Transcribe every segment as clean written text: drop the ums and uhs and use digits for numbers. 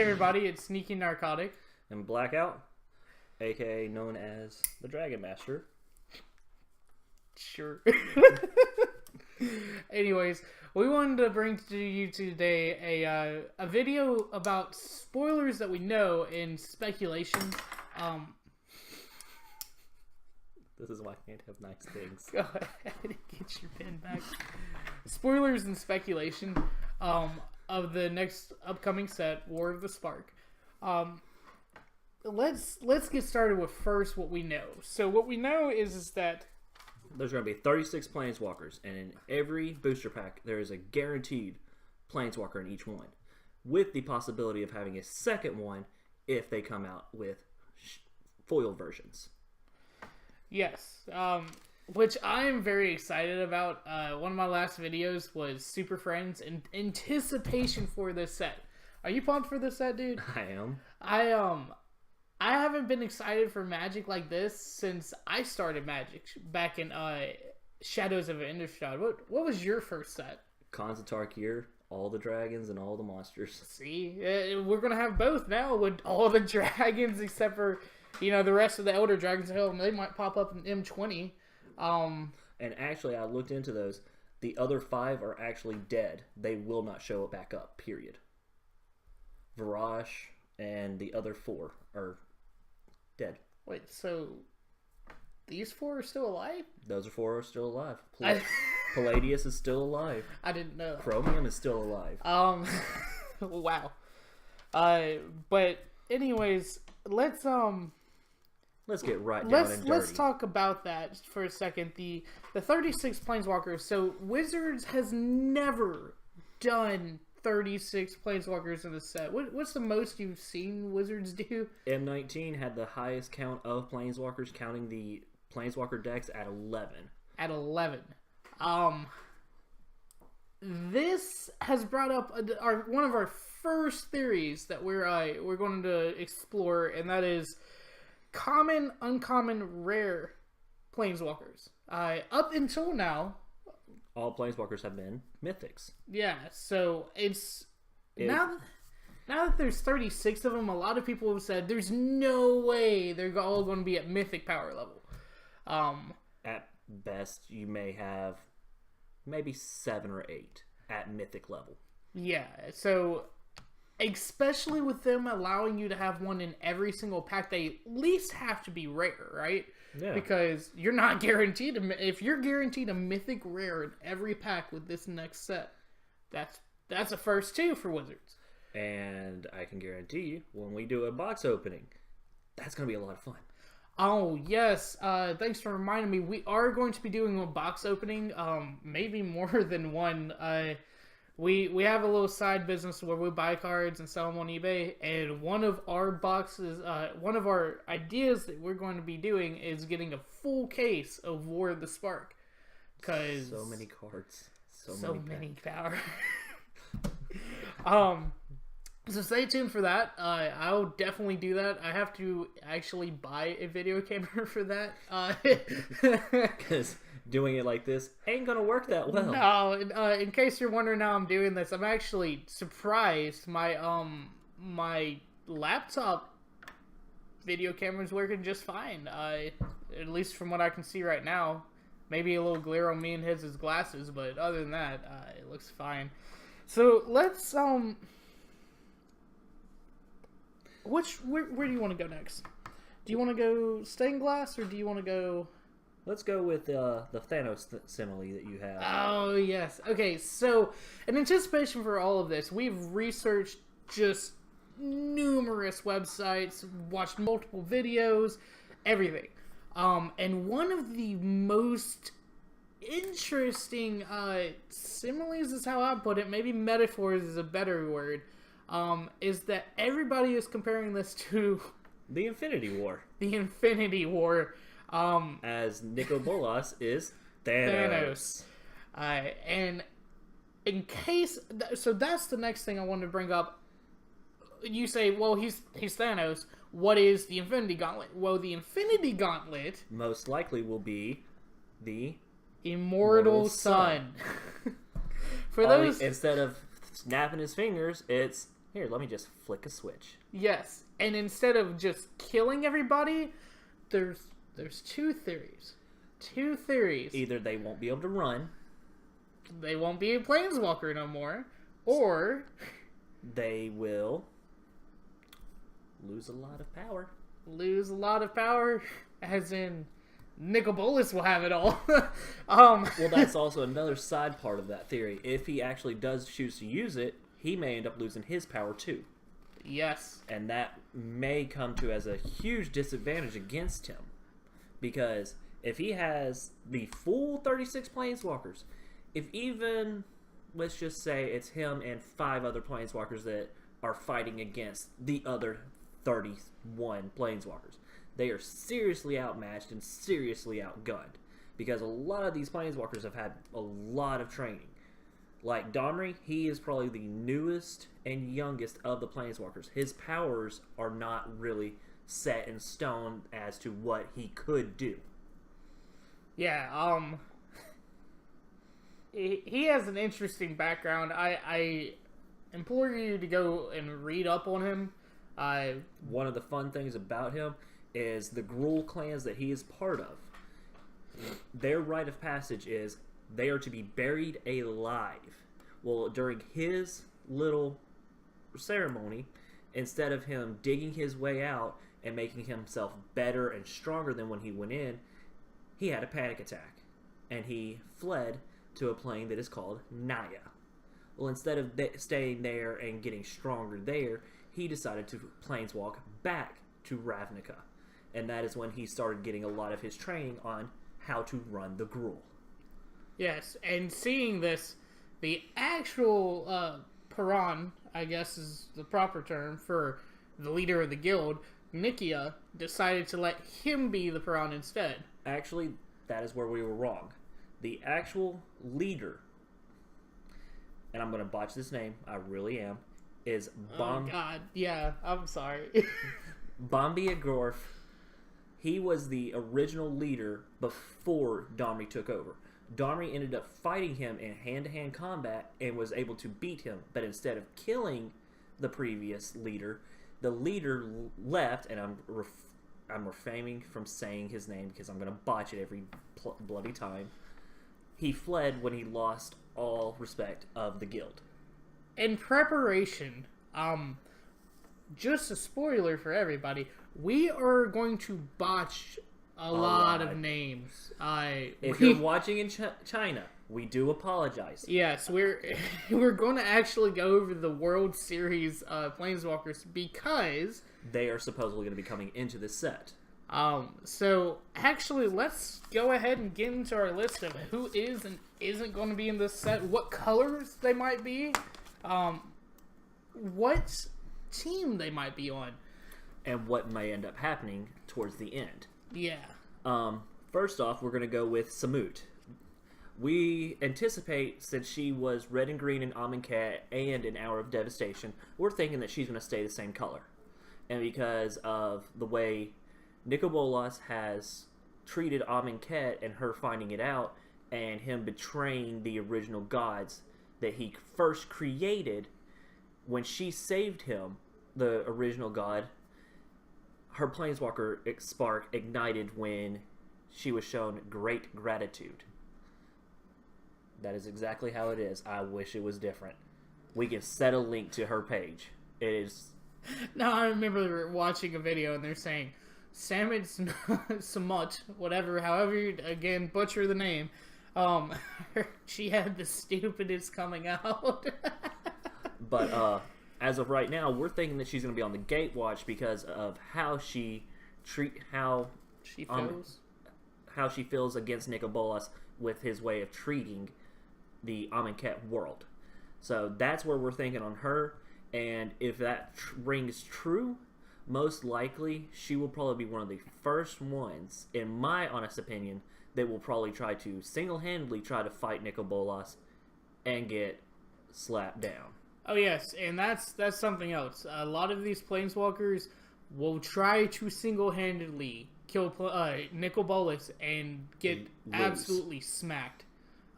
Hey everybody, it's Sneaky Narcotic. And Blackout, aka known as the Dragon Master. Sure. Anyways, we wanted to bring to you today a video about spoilers that we know and speculation. This is why I can't have nice things. Go ahead and get your pen back. Spoilers and speculation of the next upcoming set, War of the Spark. Let's get started with first what we know. So what we know is that there's going to be 36 Planeswalkers, and in every booster pack, there is a guaranteed Planeswalker in each one, with the possibility of having a second one if they come out with foil versions. Yes, which I am very excited about. One of my last videos was Super Friends and anticipation for this set. Are you pumped for this set, dude? I am. I haven't been excited for Magic like this since I started Magic back in Shadows of Innistrad. What was your first set? Khans of Tarkir, all the dragons and all the monsters. See, we're gonna have both now with all the dragons except for the rest of the Elder Dragons. Hell, they might pop up in M20. And actually, I looked into those. The other 5 are actually dead. They will not show it back up. Period. Varash and the other 4 are dead. Wait, so these 4 are still alive? Those 4 are still alive. Palladius is still alive. I didn't know. Chromium is still alive. Wow. But anyways, let's get right down and dirty. Let's talk about that for a second. The 36 Planeswalkers. So Wizards has never done 36 Planeswalkers in a set. What's the most you've seen Wizards do? M19 had the highest count of Planeswalkers, counting the Planeswalker decks at 11. At 11. This has brought up one of our first theories that we're going to explore, and that is common, uncommon, rare Planeswalkers. Up until now, all Planeswalkers have been mythics. Yeah, so now that there's 36 of them, a lot of people have said there's no way they're all going to be at mythic power level. At best, you may have maybe 7 or 8 at mythic level. Yeah, so especially with them allowing you to have one in every single pack, they at least have to be rare, right? Yeah. Because you're not guaranteed if you're guaranteed a mythic rare in every pack with this next set, that's a first 2 for Wizards. And I can guarantee you, when we do a box opening, that's going to be a lot of fun. Oh, yes. Thanks for reminding me. We are going to be doing a box opening, maybe more than one. We have a little side business where we buy cards and sell them on eBay, and one of our boxes, one of our ideas that we're going to be doing is getting a full case of War of the Spark. Cause so many cards. So many power. So stay tuned for that. I'll definitely do that. I have to actually buy a video camera for that. Because doing it like this ain't gonna work that well. No, in case you're wondering how I'm doing this, I'm actually surprised. My laptop video camera is working just fine. At least from what I can see right now. Maybe a little glare on me and his glasses, but other than that, it looks fine. So let's where do you want to go next? Do you want to go stained glass, or do you want to go? Let's go with the Thanos simile that you have. Oh, yes. Okay, so in anticipation for all of this, we've researched just numerous websites, watched multiple videos, everything. And one of the most interesting similes is how I put it, maybe metaphors is a better word, is that everybody is comparing this to the Infinity War. The Infinity War. As Nico Bolas is Thanos. And in case, so that's the next thing I wanted to bring up. You say, well, he's Thanos. What is the Infinity Gauntlet? Well, the Infinity Gauntlet most likely will be the Immortal Sun. For Only, those, instead of snapping his fingers, it's Here, let me just flick a switch. Yes, and instead of just killing everybody, there's two theories. Two theories. Either they won't be able to run, They won't be a planeswalker no more, or they will lose a lot of power. lose a lot of power, as in Nicol Bolas will have it all. Well, that's also another side part of that theory. If he actually does choose to use it, he may end up losing his power too. Yes. And that may come to as a huge disadvantage against him. Because if he has the full 36 planeswalkers, if even, let's just say it's him and 5 other planeswalkers that are fighting against the other 31 planeswalkers, they are seriously outmatched and seriously outgunned. Because a lot of these planeswalkers have had a lot of training. Like Domri, he is probably the newest and youngest of the planeswalkers. His powers are not really set in stone as to what he could do. Yeah, he has an interesting background. I implore you to go and read up on him. One of the fun things about him is the Gruul clans that he is part of. Their rite of passage is they are to be buried alive. Well, during his little ceremony, instead of him digging his way out and making himself better and stronger than when he went in, he had a panic attack. And he fled to a plane that is called Naya. Well, instead of staying there and getting stronger there, he decided to planeswalk back to Ravnica. And that is when he started getting a lot of his training on how to run the Gruul. Yes, and seeing this, the actual Paran, I guess is the proper term for the leader of the guild, Nikia, decided to let him be the Paran instead. Actually, that is where we were wrong. The actual leader, and I'm going to botch this name, I really am, is Oh God, yeah, I'm sorry. Bombiagorf. He was the original leader before Domri took over. Domri ended up fighting him in hand-to-hand combat and was able to beat him, but instead of killing the previous leader, the leader left, and I'm refraining from saying his name because I'm going to botch it every bloody time. He fled when he lost all respect of the guild. In preparation, just a spoiler for everybody, we are going to botch a lot of names. If you're watching in China, we do apologize. Yes, we're going to actually go over the World Series Planeswalkers because they are supposedly going to be coming into this set. So actually, let's go ahead and get into our list of who is and isn't going to be in this set, what colors they might be, what team they might be on, and what may end up happening towards the end. Yeah. First off, we're going to go with Samut. We anticipate, since she was red and green in Amonkhet and in Hour of Devastation, we're thinking that she's going to stay the same color. And because of the way Nicol Bolas has treated Amonkhet and her finding it out, and him betraying the original gods that he first created, when she saved him, the original god, her Planeswalker spark ignited when she was shown great gratitude. That is exactly how it is. I wish it was different. We can set a link to her page. It is... Now I remember watching a video and they're saying, Samit Samut, whatever, however you, again, butcher the name, she had the stupidest coming out. But, as of right now, we're thinking that she's going to be on the Gatewatch because of how she how she feels against Nicol Bolas with his way of treating the Amonkhet world. So that's where we're thinking on her, and if that rings true, most likely she will probably be one of the first ones, in my honest opinion, that will probably try to single-handedly try to fight Nicol Bolas and get slapped down. Oh yes, and that's something else. A lot of these planeswalkers will try to single-handedly kill Nicol Bolas and get absolutely smacked.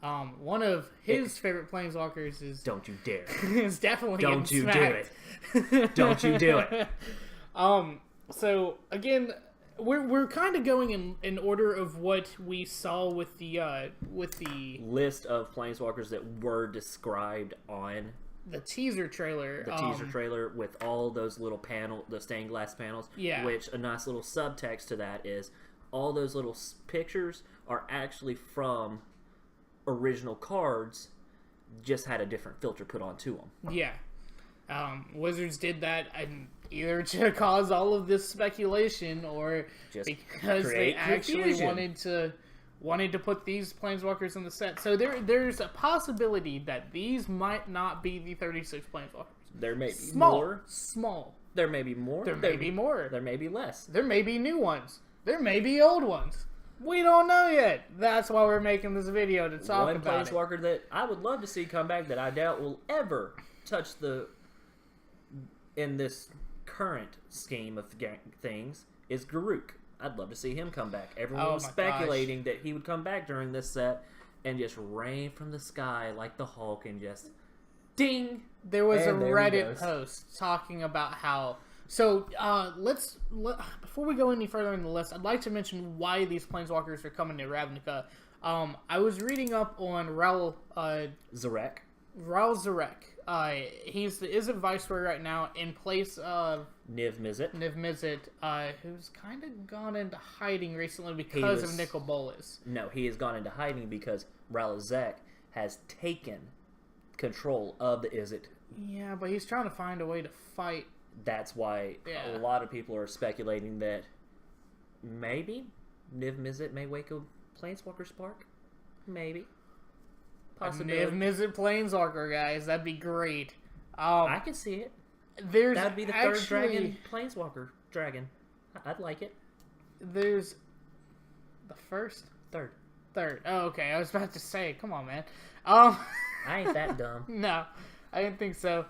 One of his favorite planeswalkers is Don't you dare. is definitely Don't you do smacked. it. Don't you do it. So again, we're kind of going in order of what we saw with the List of planeswalkers that were described on the teaser trailer. the teaser trailer with all those little the stained glass panels. Yeah. Which a nice little subtext to that is all those little pictures are actually from original cards, just had a different filter put onto them. Yeah. Wizards did that either to cause all of this speculation or Just because they create actually confusion. wanted to put these planeswalkers in the set. So there's a possibility that these might not be the 36 planeswalkers. There may be Small. more. Small. There may be more. There may be more. There may be less. There may be new ones. There may be old ones. We don't know yet. That's why we're making this video to talk One about it. planeswalker that I would love to see come back that I doubt will ever touch in this current scheme of things is Garruk. I'd love to see him come back. Everyone was speculating that he would come back during this set and just rain from the sky like the Hulk and just ding. There was a And there he Reddit goes. post talking about how. So before we go any further in the list, I'd like to mention why these planeswalkers are coming to Ravnica. I was reading up on Raul Zarek. Zarek. He's the Izzet Viceroy right now in place of Niv Mizzet. Who's kind of gone into hiding recently because of Nicol Bolas. No, he has gone into hiding because Ralazek has taken control of the Izzet. Yeah, but he's trying to find a way to fight. That's why a lot of people are speculating that maybe Niv Mizzet may wake a Planeswalker Spark. Maybe. Possibility. A Niv Mizzet Planeswalker, guys. That'd be great. I can see it. That'd be the third dragon Planeswalker dragon. I'd like it. There's the first? Third. Oh, okay. I was about to say, come on, man. I ain't that dumb. No, I didn't think so.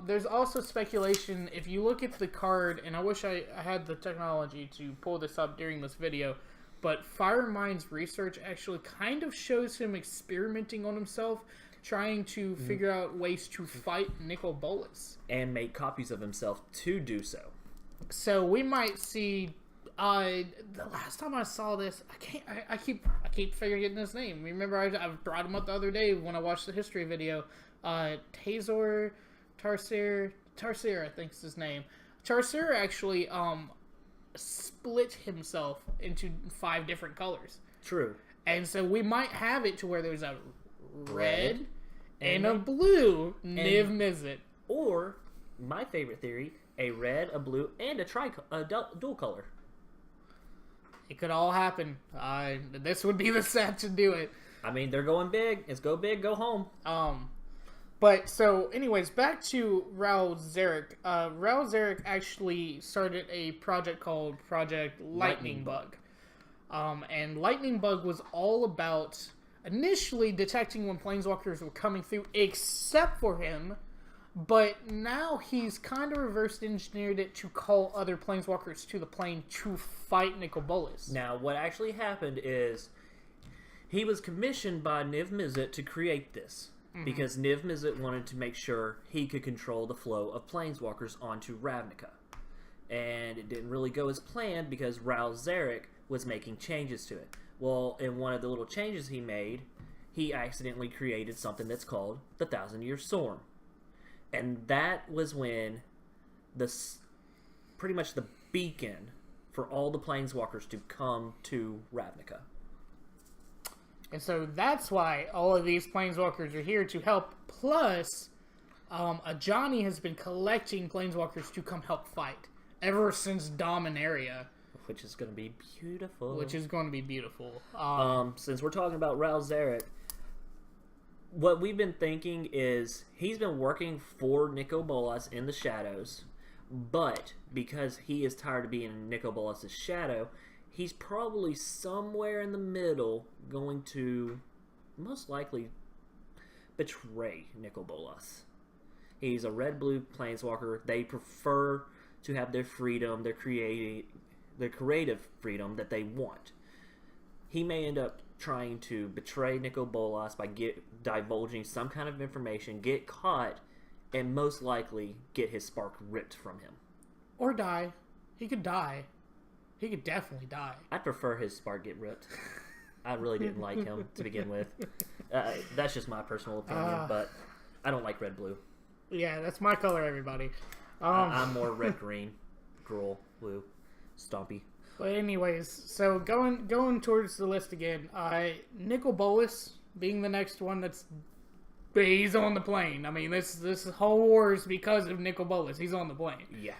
There's also speculation, if you look at the card, and I wish I had the technology to pull this up during this video, but Firemind's research actually kind of shows him experimenting on himself, trying to figure out ways to fight Nicol Bolas. And make copies of himself to do so. So we might see, the last time I saw this, I keep forgetting his name. Remember, I brought him up the other day when I watched the history video. Tarsier, I think is his name. Tarsier actually split himself into 5 different colors. True. And so we might have it to where there's a red and a blue Niv Mizzet. Or, my favorite theory, a red, a blue, and a dual color. It could all happen. This would be the set to do it. I mean, they're going big. It's go big, go home. But, so, anyways, back to Raul Zarek. Raul Zarek actually started a project called Project Lightning Bug. And Lightning Bug was all about initially detecting when planeswalkers were coming through, except for him. But now he's kind of reverse engineered it to call other planeswalkers to the plane to fight Nicol Bolas. Now, what actually happened is he was commissioned by Niv Mizzet to create this. Because Niv Mizzet wanted to make sure he could control the flow of planeswalkers onto Ravnica. And it didn't really go as planned because Raul Zarek was making changes to it. Well, in one of the little changes he made, he accidentally created something that's called the 1,000-Year Storm. And that was when pretty much the beacon for all the planeswalkers to come to Ravnica. And so that's why all of these planeswalkers are here to help. Plus, Ajani has been collecting planeswalkers to come help fight ever since Dominaria. Which is going to be beautiful. Since we're talking about Raul Zarek, what we've been thinking is he's been working for Nicol Bolas in the shadows, but because he is tired of being in Nicol Bolas' shadow, he's probably somewhere in the middle going to most likely betray Nicol Bolas. He's a red-blue planeswalker. They prefer to have their freedom, their creative freedom that they want. he may end up trying to betray Nicol Bolas by divulging some kind of information, get caught, and most likely get his spark ripped from him. Or die. He could die. He could definitely die. I'd prefer his spark get ripped. I really didn't like him to begin with. That's just my personal opinion, but I don't like red-blue. Yeah, that's my color, everybody. I'm more red-green, Gruul, blue, Stompy. But anyways, so going towards the list again, Nicol Bolas being the next one he's on the plane. I mean, this whole war is because of Nicol Bolas. He's on the plane. Yeah.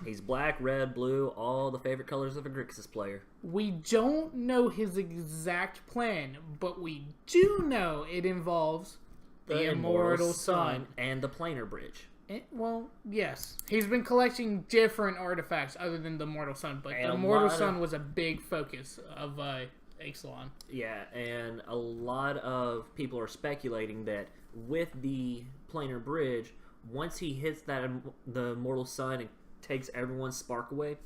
He's black, red, blue, all the favorite colors of a Grixis player. We don't know his exact plan, but we do know it involves the Immortal Sun and the Planar Bridge. Well, yes. He's been collecting different artifacts other than the Immortal Sun, but the Immortal Sun was a big focus of Ixalan. Yeah, and a lot of people are speculating that with the Planar Bridge, once he hits the Immortal Sun and takes everyone's spark away,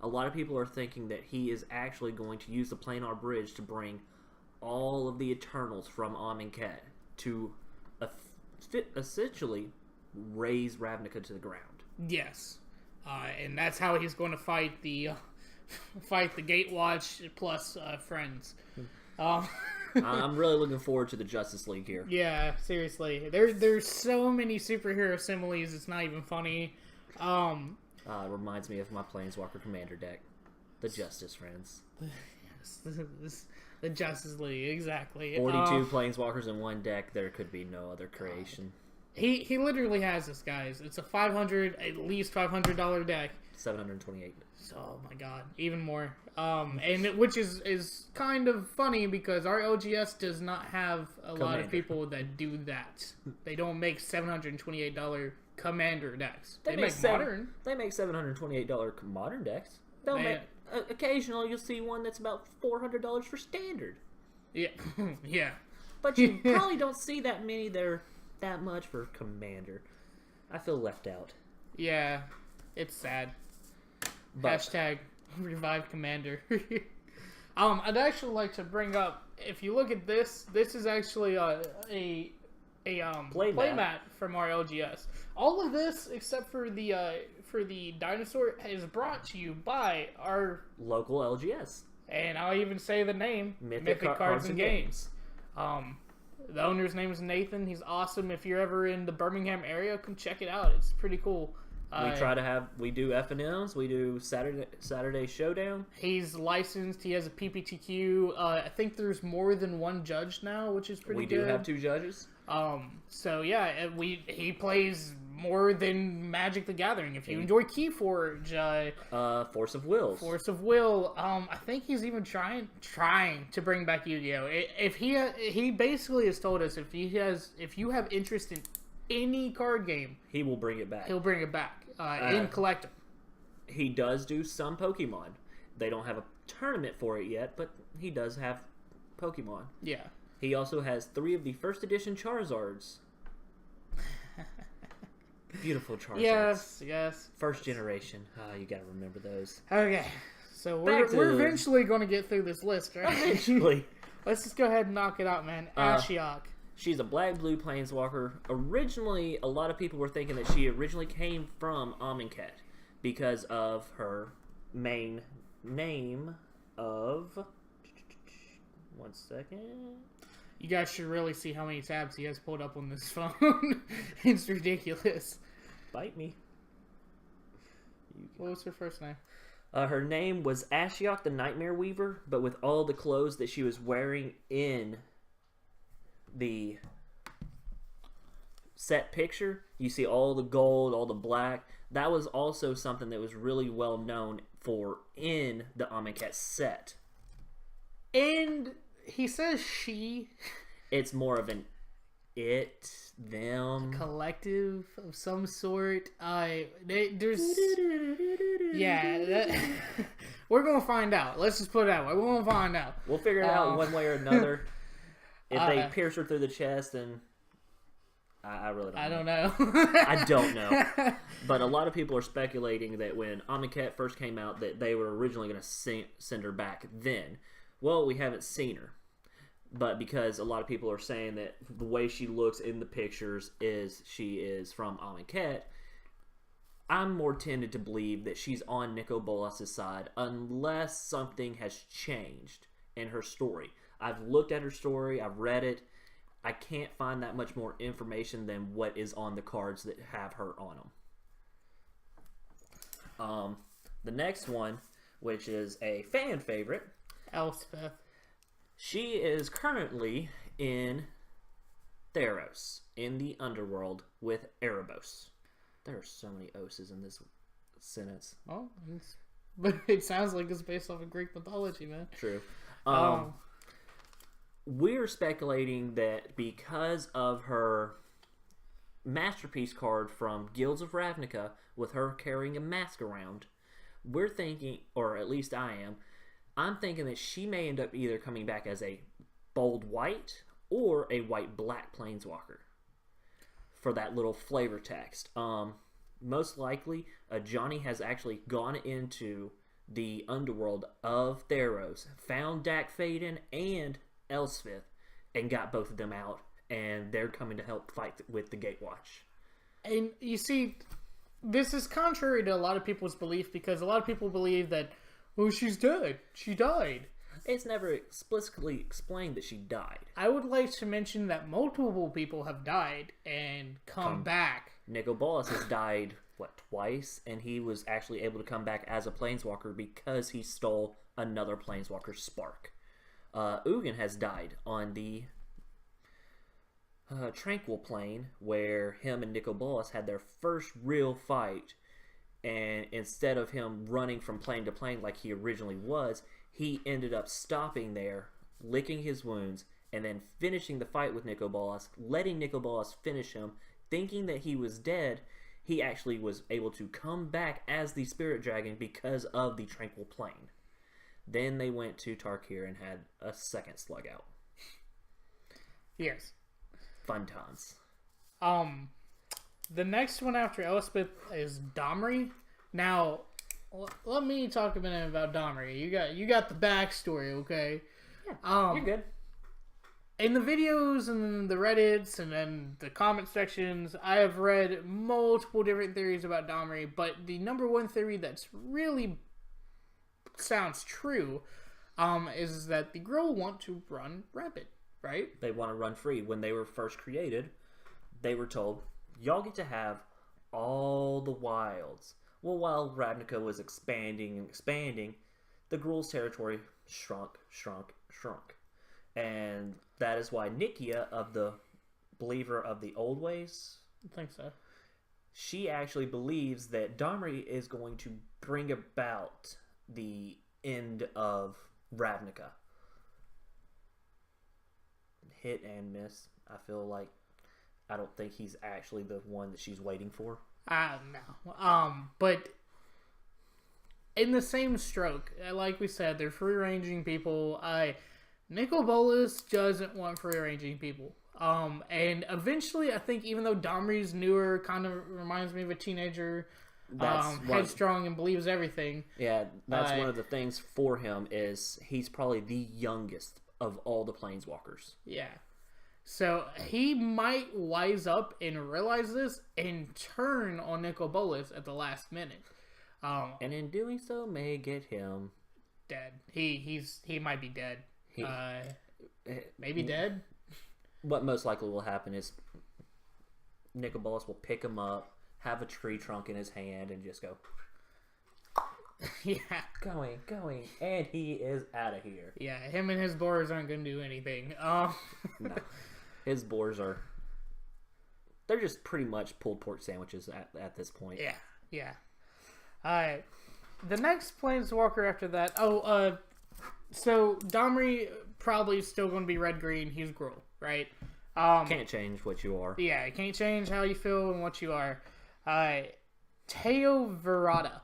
a lot of people are thinking that he is actually going to use the Planar Bridge to bring all of the Eternals from Amonkhet to essentially raise Ravnica to the ground. Yes, and that's how he's going to fight the Gatewatch plus friends. I'm really looking forward to the Justice League here. Yeah, seriously, there's so many superhero similes. It's not even funny. It reminds me of my Planeswalker Commander deck, the Justice Friends. Yes, the Justice League, exactly. 42 Planeswalkers in one deck. There could be no other creation. He literally has this, guys. It's a at least $500 deck. $728. Oh my god, even more. Which is kind of funny because our LGS does not have a lot of people that do that. They don't make $728 Commander decks. They make modern. They make $728 modern decks. Occasionally you'll see one that's about $400 for standard. Yeah, yeah. But you probably don't see that many that much for Commander. I feel left out. Yeah, it's sad. Hashtag revive Commander. I'd actually like to bring up, if you look at this is actually a playmat from our LGS. All of this, except for the dinosaur, is brought to you by our local LGS. And I'll even say the name, Mythic Cards and Games. The owner's name is Nathan. He's awesome. If you're ever in the Birmingham area, come check it out. It's pretty cool. We do FNMs, we do Saturday Showdown. He's licensed. He has a PPTQ. I think there's more than one judge now, which is pretty good. We do have 2 judges. So yeah, he plays more than Magic the Gathering. If you enjoy Keyforge, Force of Will. I think he's even trying to bring back Yu-Gi-Oh. If he basically has told us if you have interest in any card game, he will bring it back. He'll bring it back and collect them. He does do some Pokemon. They don't have a tournament for it yet, but he does have Pokemon. Yeah. He also has 3 of the first edition Charizards. Beautiful Charizards. Yes. First generation. You gotta remember those. Okay. So we're eventually going to get through this list, right? Eventually. Let's just go ahead and knock it out, man. Ashiok. She's a black-blue planeswalker. Originally, a lot of people were thinking that she originally came from Amonkhet because of her main name of... One second. You guys should really see how many tabs he has pulled up on this phone. It's ridiculous. Bite me. What was her first name? Her name was Ashiok the Nightmare Weaver, but with all the clothes that she was wearing in the set picture, you see all the gold, all the black. That was also something that was really well known for in the Amonkhet set. And he says she. It's more of an it, them. Collective of some sort. There's... Yeah. We're going to find out. Let's just put it out. We're going to find out. We'll figure it out one way or another. If they pierce her through the chest, then I really don't know. I don't know. But a lot of people are speculating that when Amonkhet first came out, that they were originally going to send her back then. Well, we haven't seen her. But because a lot of people are saying that the way she looks in the pictures is she is from Amonkhet, I'm more tended to believe that she's on Nicol Bolas' side unless something has changed in her story. I've looked at her story, I've read it. I can't find that much more information than what is on the cards that have her on them. The next one, which is a fan favorite, Elspeth. she is currently in Theros, in the underworld with Erebos. There are so many oses in this sentence. Oh, but it sounds like it's based off of Greek mythology, man. True. We're speculating that because of her masterpiece card from Guilds of Ravnica, with her carrying a mask around, we're thinking, or at least I'm thinking that she may end up either coming back as a bold white or a white-black planeswalker for that little flavor text. Most likely, Johnny has actually gone into the underworld of Theros, found Dak Faden and Elspeth, and got both of them out, and they're coming to help fight with the Gatewatch. And you see, this is contrary to a lot of people's belief, because a lot of people believe that, oh, she's dead. She died. It's never explicitly explained that she died. I would like to mention that multiple people have died and come back. Nicol Bolas has died, twice? And he was actually able to come back as a planeswalker because he stole another planeswalker's spark. Ugin has died on the Tranquil Plane, where him and Nicol Bolas had their first real fight. And instead of him running from plane to plane like he originally was, he ended up stopping there, licking his wounds, and then finishing the fight with Nicol Bolas, letting Nicol Bolas finish him, thinking that he was dead. He actually was able to come back as the Spirit Dragon because of the Tranquil Plane. Then they went to Tarkir and had a second slug out. Yes. Fun times. The next one after Elspeth is Domri. Now, let me talk a minute about Domri. You got the backstory, okay? Yeah, you're good. In the videos and the Reddits and then the comment sections, I have read multiple different theories about Domri, but the number one theory that's really sounds true is that the Gruul want to run rampant, right? They want to run free. When they were first created, they were told, y'all get to have all the wilds. Well, while Ravnica was expanding and expanding, the Gruul's territory shrunk. And that is why Nikia, of the believer of the old ways, I think so, she actually believes that Domri is going to bring about the end of Ravnica. Hit and miss. I feel like I don't think he's actually the one that she's waiting for. No. But in the same stroke, like we said, they're free-ranging people. Nicol Bolas doesn't want free-ranging people. And eventually, I think even though Domri's newer, kind of reminds me of a teenager, headstrong and believes everything. Yeah, that's one of the things for him is he's probably the youngest of all the planeswalkers. Yeah. So he might wise up and realize this and turn on Nicol Bolas at the last minute. And in doing so may get him dead. He might be dead. Maybe dead. What most likely will happen is Nicol Bolas will pick him up, have a tree trunk in his hand, and just go. Yeah. Going, and he is out of here. Yeah, him and his boars aren't going to do anything. No. His boars they're just pretty much pulled pork sandwiches at this point. Yeah. Alright. The next planeswalker after that, so Domri probably still going to be red-green. He's Gruul, right? Can't change what you are. Yeah, can't change how you feel and what you are. Teo Verada,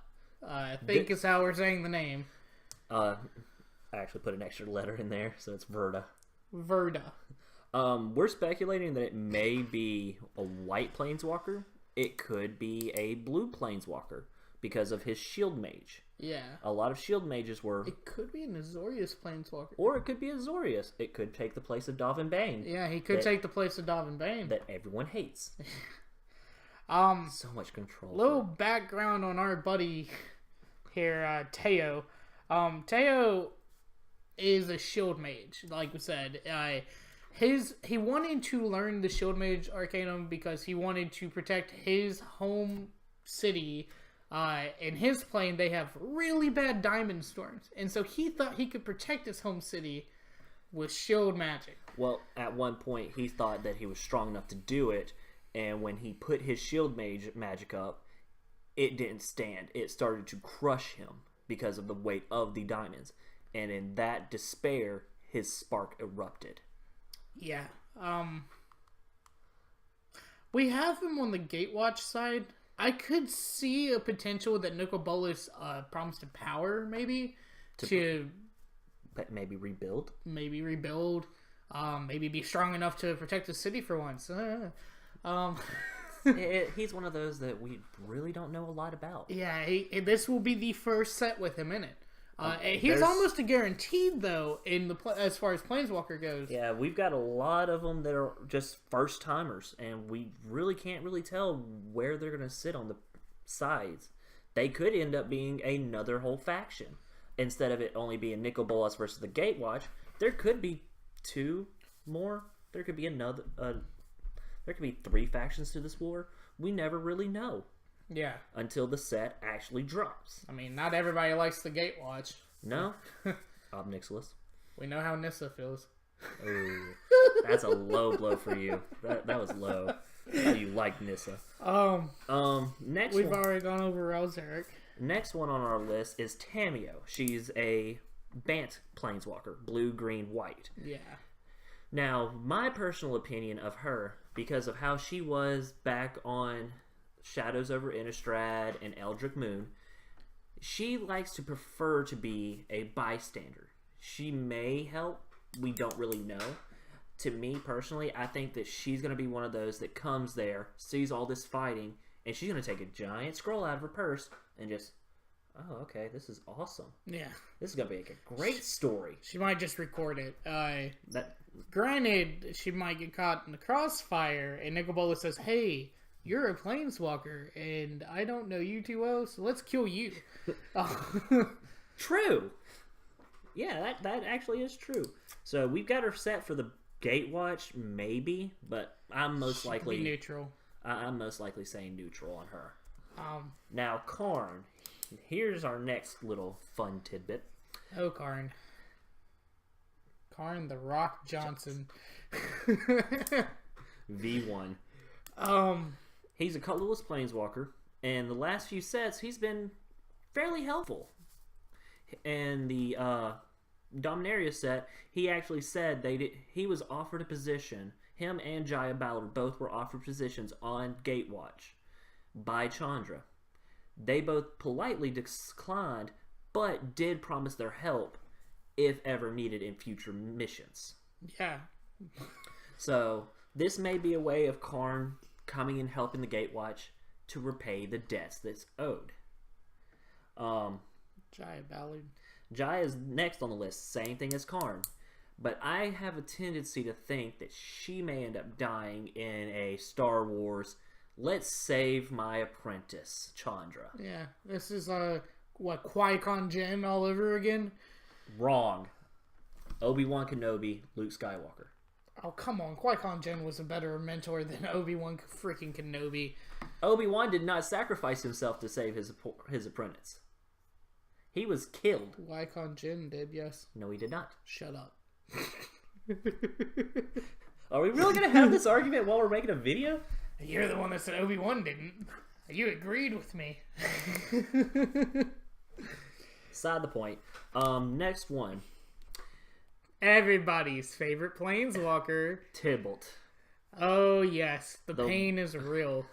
I think is how we're saying the name. I actually put an extra letter in there, so it's Verda. We're speculating that it may be a white planeswalker. It could be a blue planeswalker because of his shield mage. Yeah. A lot of shield mages were. It could be an Azorius Planeswalker. Or it could be Azorius. It could take the place of Dovin Bane. Yeah, he could take the place of Dovin Bane. That everyone hates. So much control. Little background on our buddy here, Teo. Teo is a shield mage, like we said. He wanted to learn the shield mage arcanum because he wanted to protect his home city. In his plane, they have really bad diamond storms, and so he thought he could protect his home city with shield magic. Well, at one point, he thought that he was strong enough to do it, and when he put his shield magic up, it didn't stand. It started to crush him because of the weight of the diamonds, and in that despair, his spark erupted. Yeah. We have him on the Gatewatch side. I could see a potential that Nicol Bolas promised to power, maybe to maybe rebuild. Maybe be strong enough to protect the city for once. He's one of those that we really don't know a lot about. Yeah, this will be the first set with him in it. He's almost a guaranteed though as far as Planeswalker goes. Yeah, we've got a lot of them that are just first timers, and we really can't tell where they're going to sit on the sides. They could end up being another whole faction instead of it only being Nicol Bolas versus the Gatewatch. There could be two more. There could be another. There could be 3 factions to this war. We never really know. Yeah. Until the set actually drops. I mean, not everybody likes the Gatewatch. No. Obnixilis. We know how Nissa feels. Oh, that's a low blow for you. That was low. How you like Nissa. Next we've already gone over Roseric. Next one on our list is Tamio. She's a Bant Planeswalker. Blue, green, white. Yeah. Now, my personal opinion of her, because of how she was back on Shadows over Innistrad and Eldritch Moon, she likes to prefer to be a bystander. She may help, we don't really know. To me personally, I think that she's going to be one of those that comes there, sees all this fighting, and she's going to take a giant scroll out of her purse and just, oh, okay, this is awesome. Yeah. This is going to be a great story. She might just record it. Granted, she might get caught in the crossfire, and Nicol Bolas says, hey, you're a Planeswalker, and I don't know you too well, so let's kill you. True. Yeah, that actually is true. So we've got her set for the Gatewatch, maybe, but I'm most likely neutral. I'm most likely saying neutral on her. Now, Karn. Here's our next little fun tidbit. Oh, Karn. Karn the Rock Johnson. V1. He's a colorless planeswalker, and the last few sets he's been fairly helpful. And the Dominaria set, he actually said he was offered a position. Him and Jaya Ballard both were offered positions on Gatewatch by Chandra. They both politely declined, but did promise their help if ever needed in future missions. Yeah. So this may be a way of Karn coming and helping the Gatewatch to repay the debts that's owed. Jaya Ballard. Jaya is next on the list, same thing as Karn. But I have a tendency to think that she may end up dying in a Star Wars, let's save my apprentice, Chandra. Yeah, this is Qui-Gon Jinn all over again? Wrong. Obi-Wan Kenobi, Luke Skywalker. Oh, come on. Qui-Gon Jinn was a better mentor than Obi-Wan freaking Kenobi. Obi-Wan did not sacrifice himself to save his apprentice. He was killed. Qui-Gon Jinn did, yes. No, he did not. Shut up. Are we really going to have this argument while we're making a video? You're the one that said Obi-Wan didn't. You agreed with me. Side the point. Next one. Everybody's favorite Planeswalker. Tybalt. Oh, yes. The pain is real.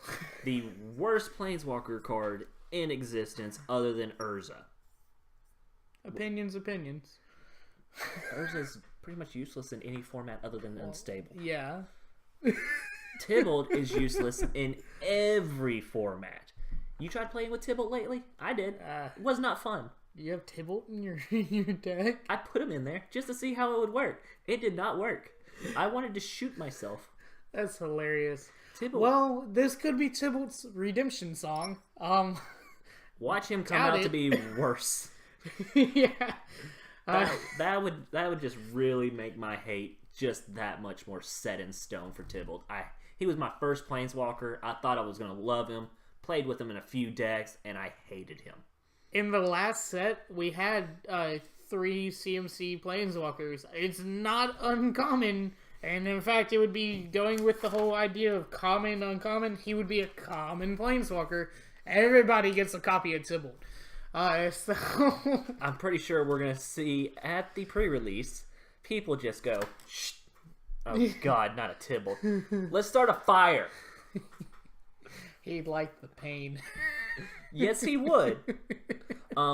The worst Planeswalker card in existence other than Urza. Opinions. Urza's pretty much useless in any format other than unstable. Yeah. Tybalt is useless in every format. You tried playing with Tybalt lately? I did. It was not fun. You have Tybalt in your deck? I put him in there just to see how it would work. It did not work. I wanted to shoot myself. That's hilarious. Tybalt. Well, this could be Tybalt's redemption song. Watch him come out to be worse. Yeah. That would just really make my hate just that much more set in stone for Tybalt. He was my first Planeswalker. I thought I was going to love him. Played with him in a few decks, and I hated him. In the last set, we had 3 CMC Planeswalkers. It's not uncommon, and in fact, it would be going with the whole idea of common, uncommon. He would be a common Planeswalker. Everybody gets a copy of Tybalt. So I'm pretty sure we're going to see at the pre-release, people just go, shh. Oh, God, not a Tybalt. Let's start a fire. He'd like the pain. Yes, he would.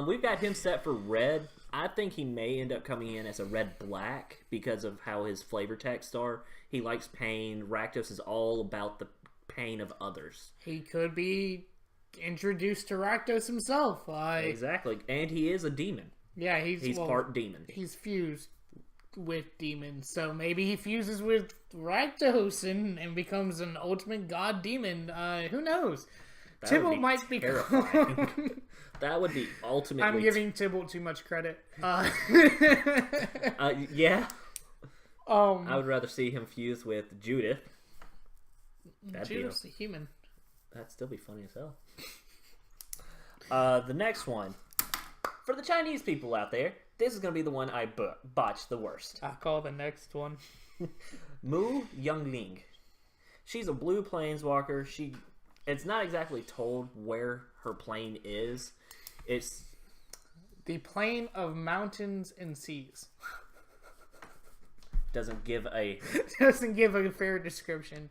We've got him set for red. I think he may end up coming in as a red-black because of how his flavor texts are. He likes pain. Rakdos is all about the pain of others. He could be introduced to Rakdos himself. Exactly. And he is a demon. Yeah, he's part demon. He's fused with demons, so maybe he fuses with Rakdos and becomes an ultimate god demon. Who knows? Tybalt might be terrifying. That would be ultimately. I'm giving Tybalt too much credit. Yeah. I would rather see him fuse with Judith. Judith's a human. That'd still be funny as hell. The next one, for the Chinese people out there, this is going to be the one I botched the worst. I'll call the next one. Mu Youngling. She's a blue planeswalker. It's not exactly told where her plane is. It's the plane of mountains and seas. Doesn't give a fair description.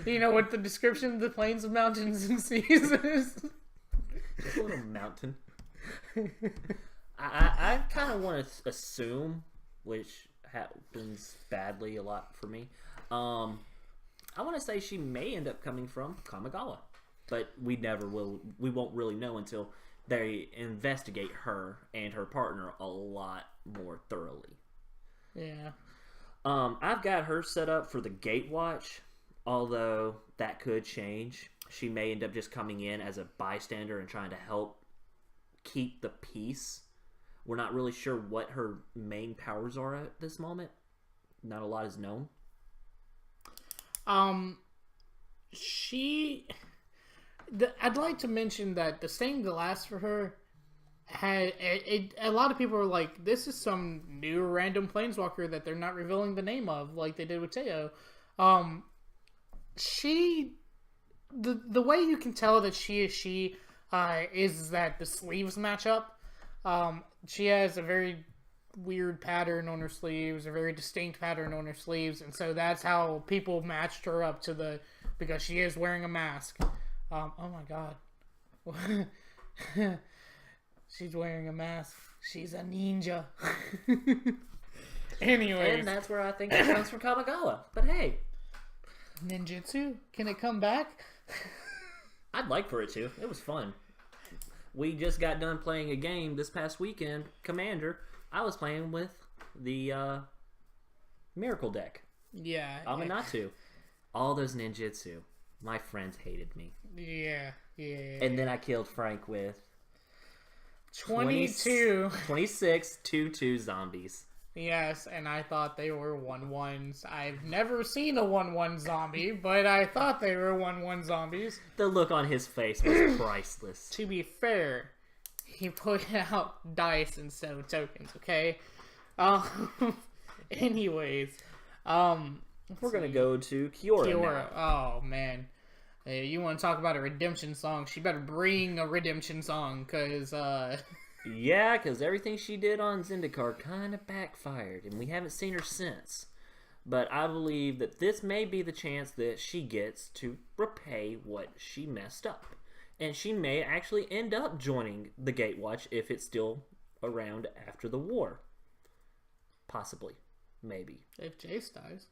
Do you know what the description of the plains of mountains and seas is? Just a little mountain. I kind of want to assume, which happens badly a lot for me. I want to say she may end up coming from Kamigawa, but we won't really know until they investigate her and her partner a lot more thoroughly. Yeah. I've got her set up for the Gatewatch, although that could change. She may end up just coming in as a bystander and trying to help keep the peace. We're not really sure what her main powers are at this moment. Not a lot is known. I'd like to mention that the stained glass for her had a lot of people are like, this is some new random planeswalker that they're not revealing the name of, like they did with Teo. The way you can tell that she is that the sleeves match up. She has a very weird pattern on her sleeves, a very distinct pattern on her sleeves, and so that's how people matched her up to because she is wearing a mask. Oh my god. She's wearing a mask. She's a ninja. Anyways. And that's where I think it comes from Kamigawa. But hey. Ninjutsu? Can it come back? I'd like for it to. It was fun. We just got done playing a game this past weekend, Commander. I was playing with the Miracle deck. Yeah. Amanatu. All those ninjutsu. My friends hated me. Yeah. And then I killed Frank with 26 2/2 zombies. Yes, and I thought they were 1/1s. I've never seen a 1/1 zombie, but I thought they were 1/1 zombies. The look on his face was priceless. To be fair, he put out dice instead of tokens, okay? Anyways, we're going to go to Kiora now. Oh, man. Hey, you want to talk about a redemption song? She better bring a redemption song, because, Yeah, because everything she did on Zendikar kind of backfired, and we haven't seen her since. But I believe that this may be the chance that she gets to repay what she messed up. And she may actually end up joining the Gatewatch if it's still around after the war. Possibly. Maybe. If Jace dies.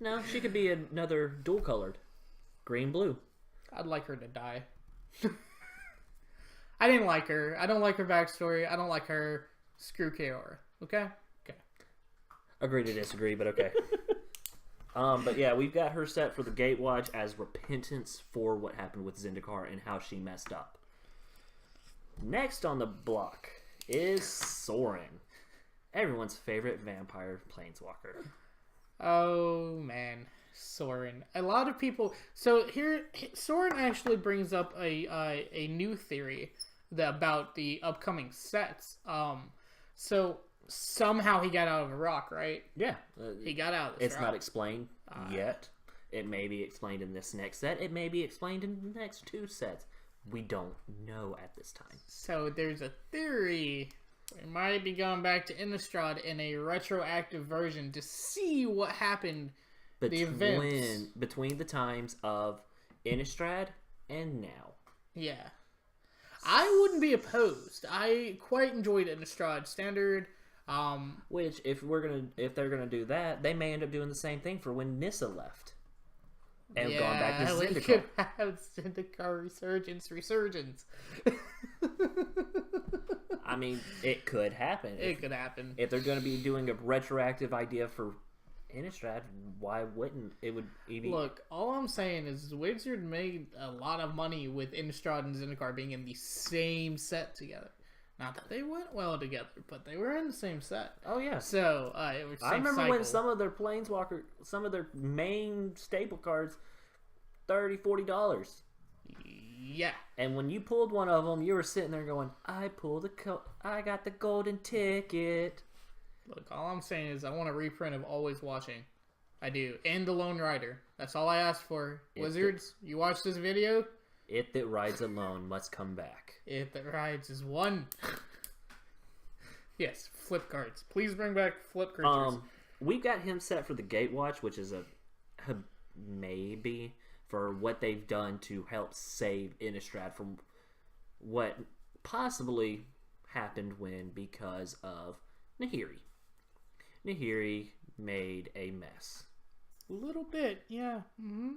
No, she could be another dual-colored. Green-blue. I'd like her to die. I didn't like her. I don't like her backstory. I don't like her. Screw Kaora. Okay? Okay. Agree to disagree, but okay. But yeah, we've got her set for the Gatewatch as repentance for what happened with Zendikar and how she messed up. Next on the block is Soren, everyone's favorite vampire planeswalker. Oh man, Soren. A lot of people. So here, Soren actually brings up a new theory about the upcoming sets. So somehow he got out of a rock, right? Yeah, He got out of this it's rock. not explained yet. It may be explained in this next set. It may be explained in the next 2 sets. We don't know at this time. So there's a theory we might be going back to Innistrad in a retroactive version to see what happened. The events between the times of Innistrad and now. Yeah, I wouldn't be opposed. I quite enjoyed Innistrad Standard. Which, if they're gonna do that, they may end up doing the same thing for when Nissa left and gone back to we Zendikar. could have Zendikar resurgence. I mean, it could happen. It could happen. If they're going to be doing a retroactive idea for Innistrad, why wouldn't it? Would even... Look, all I'm saying is Wizard made a lot of money with Innistrad and Zendikar being in the same set together. Not that they went well together, but they were in the same set. Oh yeah. So it was. I remember when some of their Planeswalker, some of their main staple cards, $30-$40. Yeah. And when you pulled one of them, you were sitting there going, I got the golden ticket. Look, all I'm saying is I want a reprint of Always Watching. I do. And the Lone Rider. That's all I asked for. Wizards, you watch this video? It that rides alone must come back. It that rides is one. Yes, flip cards. Please bring back flip creatures. We've got him set for the Gatewatch, which is a maybe for what they've done to help save Innistrad from what possibly happened because of Nahiri. Nahiri made a mess. A little bit, yeah. Mm-hmm.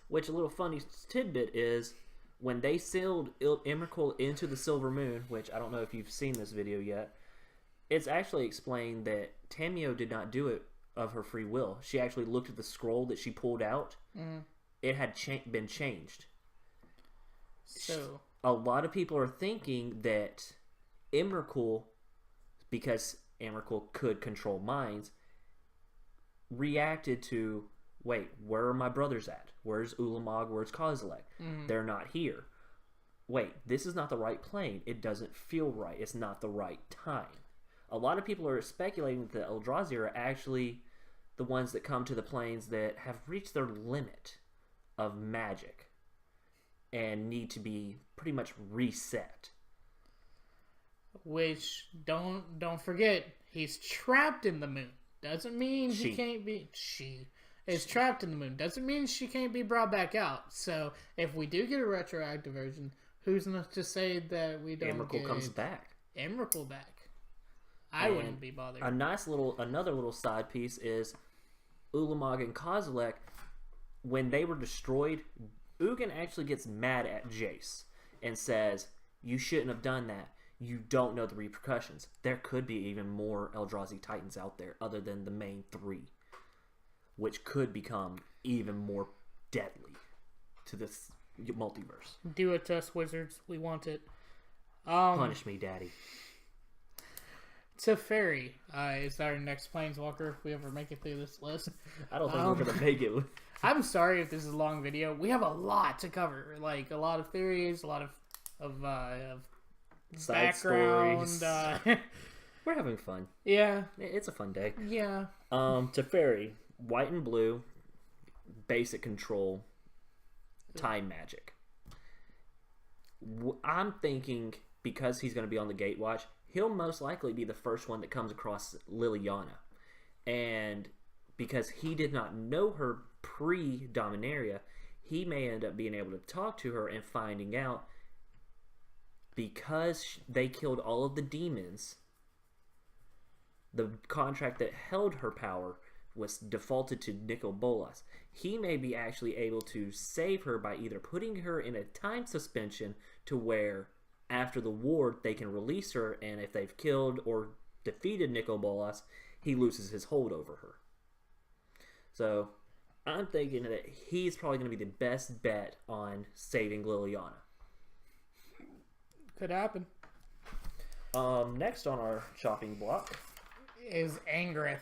Which, a little funny tidbit is, when they sealed Emrakul into the Silver Moon, which I don't know if you've seen this video yet, it's actually explained that Tamio did not do it of her free will. She actually looked at the scroll that she pulled out. Mm. It had been changed. So a lot of people are thinking that Emrakul, because Emrakul could control minds, reacted to, wait, where are my brothers at? Where's Ulamog? Where's Kozilek? Mm. They're not here. Wait, this is not the right plane. It doesn't feel right. It's not the right time. A lot of people are speculating that the Eldrazi are actually the ones that come to the planes that have reached their limit of magic and need to be pretty much reset. Which, don't forget, he's trapped in the moon. Doesn't mean he can't be... She is trapped in the moon. Doesn't mean she can't be brought back out. So, if we do get a retroactive version, who's not to say that we don't Emrakul comes back. Emrakul back. I wouldn't be bothered. Another little side piece is Ulamog and Kozilek, when they were destroyed, Ugin actually gets mad at Jace and says, you shouldn't have done that. You don't know the repercussions. There could be even more Eldrazi Titans out there other than the main 3, which could become even more deadly to this multiverse. Do it to us, Wizards. We want it. Punish me, Daddy. Teferi is our next Planeswalker if we ever make it through this list. I don't think we're going to make it. I'm sorry if this is a long video. We have a lot to cover. Like, a lot of theories, a lot of side background. Stories. We're having fun. Yeah. It's a fun day. Yeah. Teferi, white and blue, basic control, time magic. I'm thinking, because he's going to be on the Gatewatch, he'll most likely be the first one that comes across Liliana. And because he did not know her pre-Dominaria, he may end up being able to talk to her and finding out, because they killed all of the demons, the contract that held her power was defaulted to Nicol Bolas, he may be actually able to save her by either putting her in a time suspension to where after the war they can release her, and if they've killed or defeated Nicol Bolas, he loses his hold over her. So I'm thinking that he's probably going to be the best bet on saving Liliana. Could happen. Next on our chopping block is Angrith.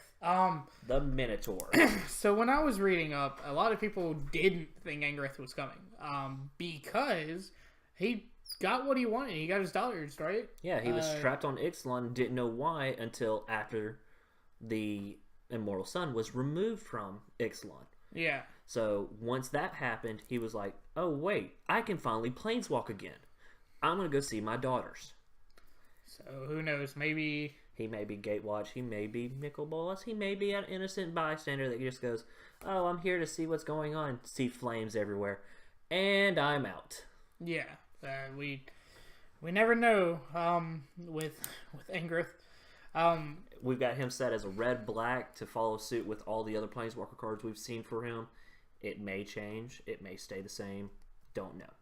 The Minotaur. So when I was reading up, a lot of people didn't think Angrith was coming. Because he got what he wanted. He got his daughters, right? Yeah, he was trapped on Ixalan, didn't know why until after the Immortal Sun was removed from Ixalan. Yeah. So once that happened, he was like, oh wait, I can finally planeswalk again. I'm going to go see my daughters. So who knows, maybe... He may be Gatewatch, he may be Nicol Bolas, he may be an innocent bystander that just goes, oh, I'm here to see what's going on, see flames everywhere, and I'm out. Yeah, we never know with Angrith. We've got him set as a red-black to follow suit with all the other Planeswalker cards we've seen for him. It may change, it may stay the same, don't know.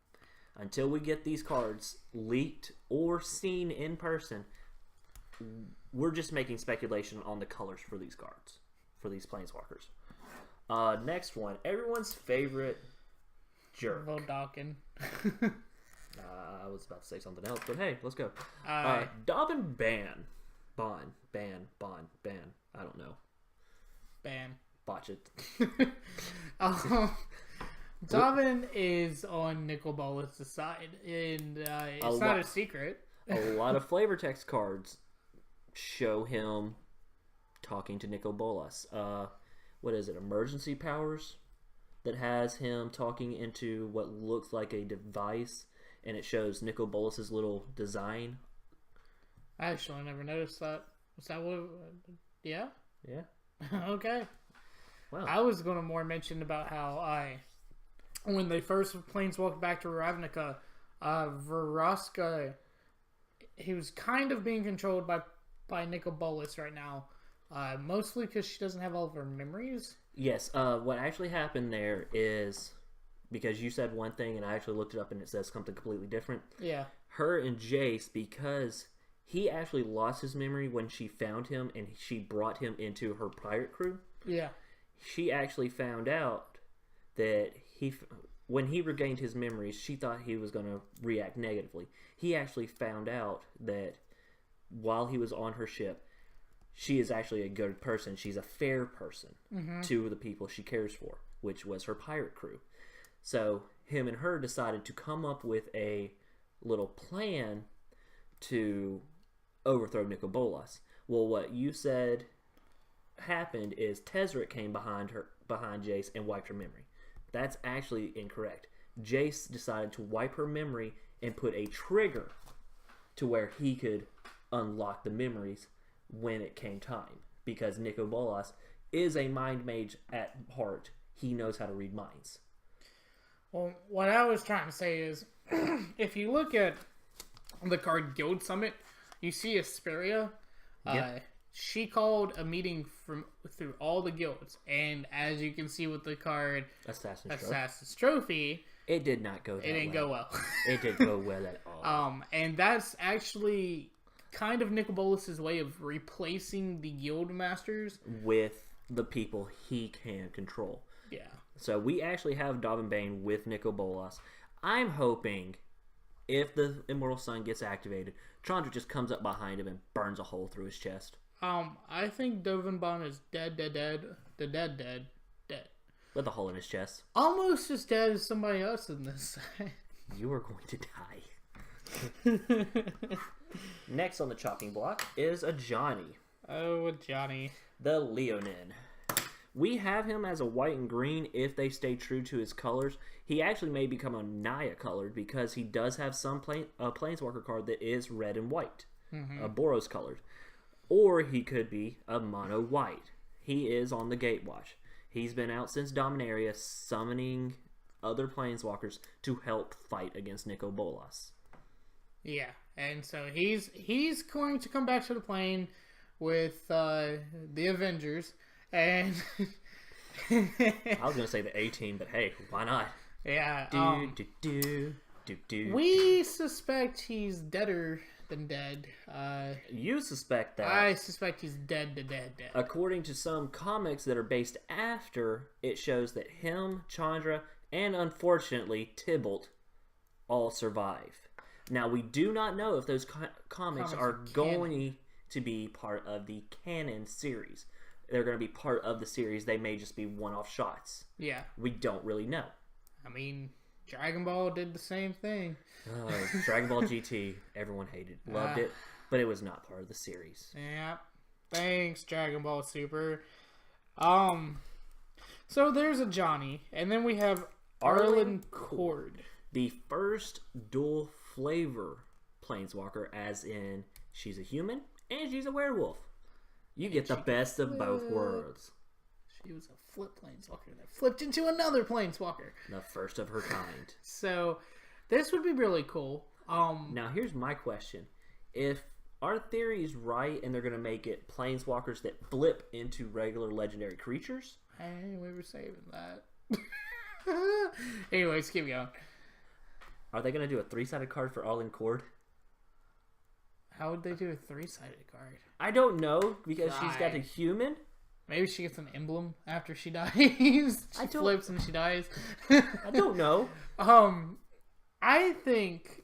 Until we get these cards leaked or seen in person, we're just making speculation on the colors for these cards, for these Planeswalkers. Next one, everyone's favorite jerk. Voldalkin. I was about to say something else, but hey, let's go. Dobbin Ban. Ban. I don't know. Ban. Botch it. Dobbin is on Nicol Bolas' side, and it's not a secret. A lot of flavor text cards show him talking to Nicol Bolas. What is it? Emergency powers that has him talking into what looks like a device, and it shows Nicol Bolas' little design. I actually never noticed that. Was that what? Yeah. Yeah. Okay. Wow. I was going to more mention about how when they first planeswalked back to Ravnica, Vraska, he was kind of being controlled by Nicol Bolas right now, mostly because she doesn't have all of her memories. Yes. What actually happened there is, because you said one thing and I actually looked it up and it says something completely different. Yeah. Her and Jace, because he actually lost his memory when she found him and she brought him into her pirate crew. Yeah. She actually found out that when he regained his memories, she thought he was going to react negatively. He actually found out that while he was on her ship, she is actually a good person. She's a fair person to the people she cares for, which was her pirate crew. So him and her decided to come up with a little plan to overthrow Nicol Bolas. Well, what you said happened is Tezzeret came behind Jace and wiped her memory. That's actually incorrect. Jace decided to wipe her memory and put a trigger to where he could unlock the memories when it came time. Because Nicol Bolas is a mind mage at heart. He knows how to read minds. Well, what I was trying to say is, if you look at the card Guild Summit, you see Asperia. Yep. She called a meeting through all the guilds, and as you can see with the card Assassin's Trophy, it did not go. It didn't go well. It didn't go well at all. And that's actually kind of Nicol Bolas' way of replacing the guild masters with the people he can control. Yeah. So we actually have Dobbin Bane with Nicol Bolas. I'm hoping if the Immortal Sun gets activated, Chandra just comes up behind him and burns a hole through his chest. I think Dovinbon is dead. With a hole in his chest. Almost as dead as somebody else in this. You are going to die. Next on the chopping block is a Johnny. Oh, Johnny. The Leonin. We have him as a white and green if they stay true to his colors. He actually may become a Naya colored because he does have some Planeswalker card that is red and white. A Boros colored. Or he could be a mono white. He is on the Gatewatch. He's been out since Dominaria summoning other Planeswalkers to help fight against Nicol Bolas. Yeah, and so he's going to come back to the plane with the Avengers, And I was gonna say the A team, but hey, why not? yeah, we suspect he's deader than dead. You suspect that? I suspect he's dead. According to some comics that are based after, it shows that him, Chandra, and unfortunately Tybalt all survive. Now, we do not know if those comics are going to be part of the canon series. They're going to be part of the series. They may just be one-off shots. Yeah. We don't really know. I mean, Dragon Ball did the same thing. Dragon Ball GT, everyone hated. Loved it, but it was not part of the series. Yeah. Thanks, Dragon Ball Super. So there's a Johnny, and then we have Arlen Cord. The first dual flavor planeswalker, as in she's a human and she's a werewolf. You get the best of both worlds. She was a flip planeswalker that flipped into another planeswalker. The first of her kind. So this would be really cool. Now here's my question. If our theory is right and they're going to make it planeswalkers that flip into regular legendary creatures. Hey, we were saving that. Anyways, keep going. Are they going to do a 3-sided card for Arlen Cord? How would they do a 3-sided card? I don't know, because she's got a human. Maybe she gets an emblem after she dies. She flips and she dies. I don't know. I think...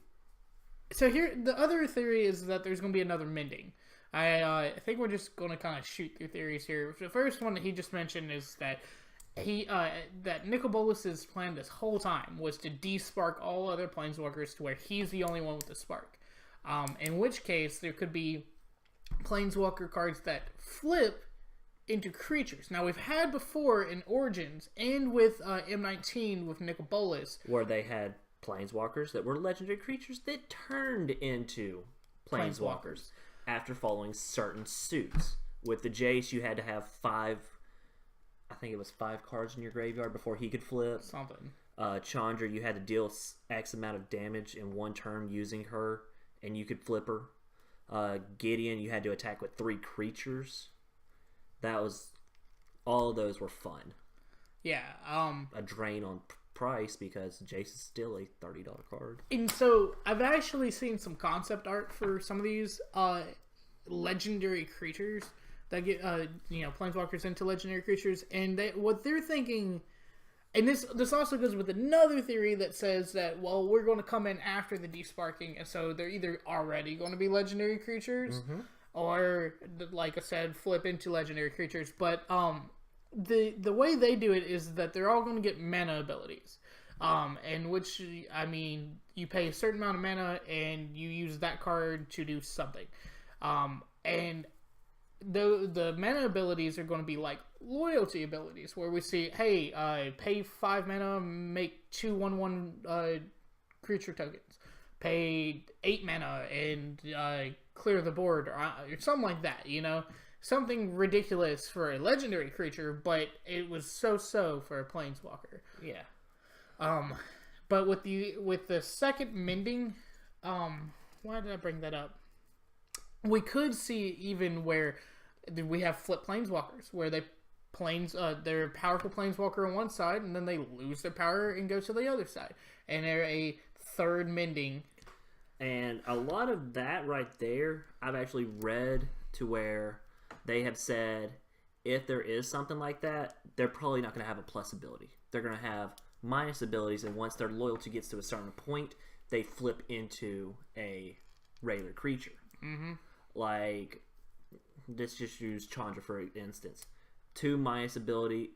So here, the other theory is that there's going to be another mending. I think we're just going to kind of shoot through theories here. The first one that he just mentioned is that that Nicol Bolas's plan this whole time was to de-spark all other planeswalkers to where he's the only one with a spark. In which case, there could be planeswalker cards that flip into creatures. Now, we've had before in Origins and with M19 with Nicol Bolas, where they had planeswalkers that were legendary creatures that turned into planeswalkers after following certain suits. With the Jace, you had to have 5 cards in your graveyard before he could flip. Something. Chandra, you had to deal X amount of damage in one turn using her, and you could flip her. Gideon, you had to attack with 3 creatures. All of those were fun. Yeah. A drain on price because Jace is still a $30 card. And so I've actually seen some concept art for some of these legendary creatures that get planeswalkers into legendary creatures, and what they're thinking. And this also goes with another theory that says that, well, we're going to come in after the desparking, and so they're either already going to be legendary creatures, or, like I said, flip into legendary creatures. But the way they do it is that they're all going to get mana abilities, in which, I mean, you pay a certain amount of mana, and you use that card to do something. And the mana abilities are going to be like loyalty abilities, where we see, hey, pay 5 mana, make 2 1/1 creature tokens, pay 8 mana and clear the board, or something like that. Something ridiculous for a legendary creature, but it was so for a planeswalker. Yeah. But with the second mending, why did I bring that up? We could see even where we have flip planeswalkers, where they're a powerful planeswalker on one side, and then they lose their power and go to the other side, and they're a third mending. And a lot of that right there, I've actually read to where they have said if there is something like that, they're probably not going to have a plus ability. They're going to have minus abilities, and once their loyalty gets to a certain point, they flip into a regular creature. Like, let's just use Chandra for instance. 3 minus abilities,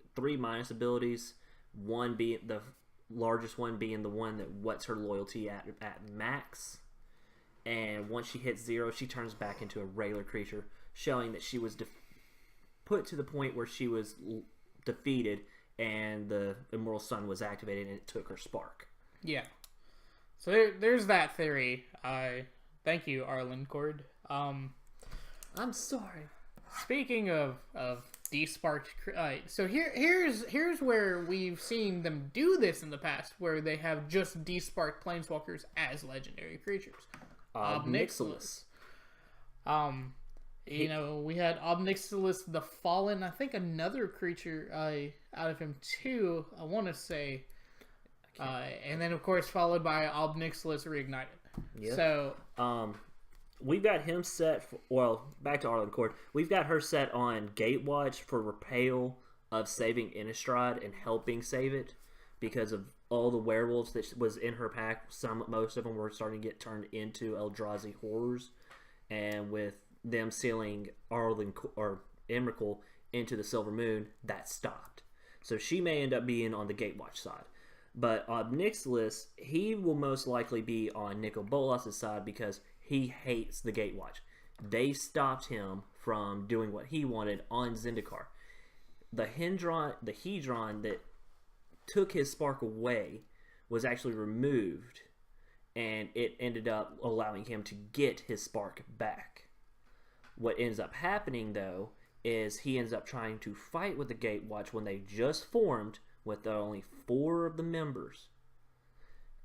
one being the largest one being the one that what's her loyalty at max, and once she hits 0, she turns back into a regular creature, showing that she was put to the point where she was defeated and the Immortal Sun was activated and it took her spark. Yeah. So there's that theory. Thank you, Arlen Cord. I'm sorry. Speaking of desparked, so here's where we've seen them do this in the past, where they have just desparked planeswalkers as legendary creatures. Nixilis. You know, we had Obnixilis the Fallen. I think another creature out of him too. I want to say, and then of course followed by Obnixilis Reignited. Yeah. So, we've got him set. Back to Arlen Court. We've got her set on Gatewatch for repel of saving Innistrad and helping save it because of all the werewolves that was in her pack. Most of them were starting to get turned into Eldrazi horrors, and with them sealing Arlen or Emrakul into the Silver Moon, that stopped. So she may end up being on the Gatewatch side. But Obnixilis, he will most likely be on Nicol Bolas' side because he hates the Gatewatch. They stopped him from doing what he wanted on Zendikar. The Hedron that took his spark away was actually removed, and it ended up allowing him to get his spark back. What ends up happening, though, is he ends up trying to fight with the Gatewatch when they just formed with only 4 of the members.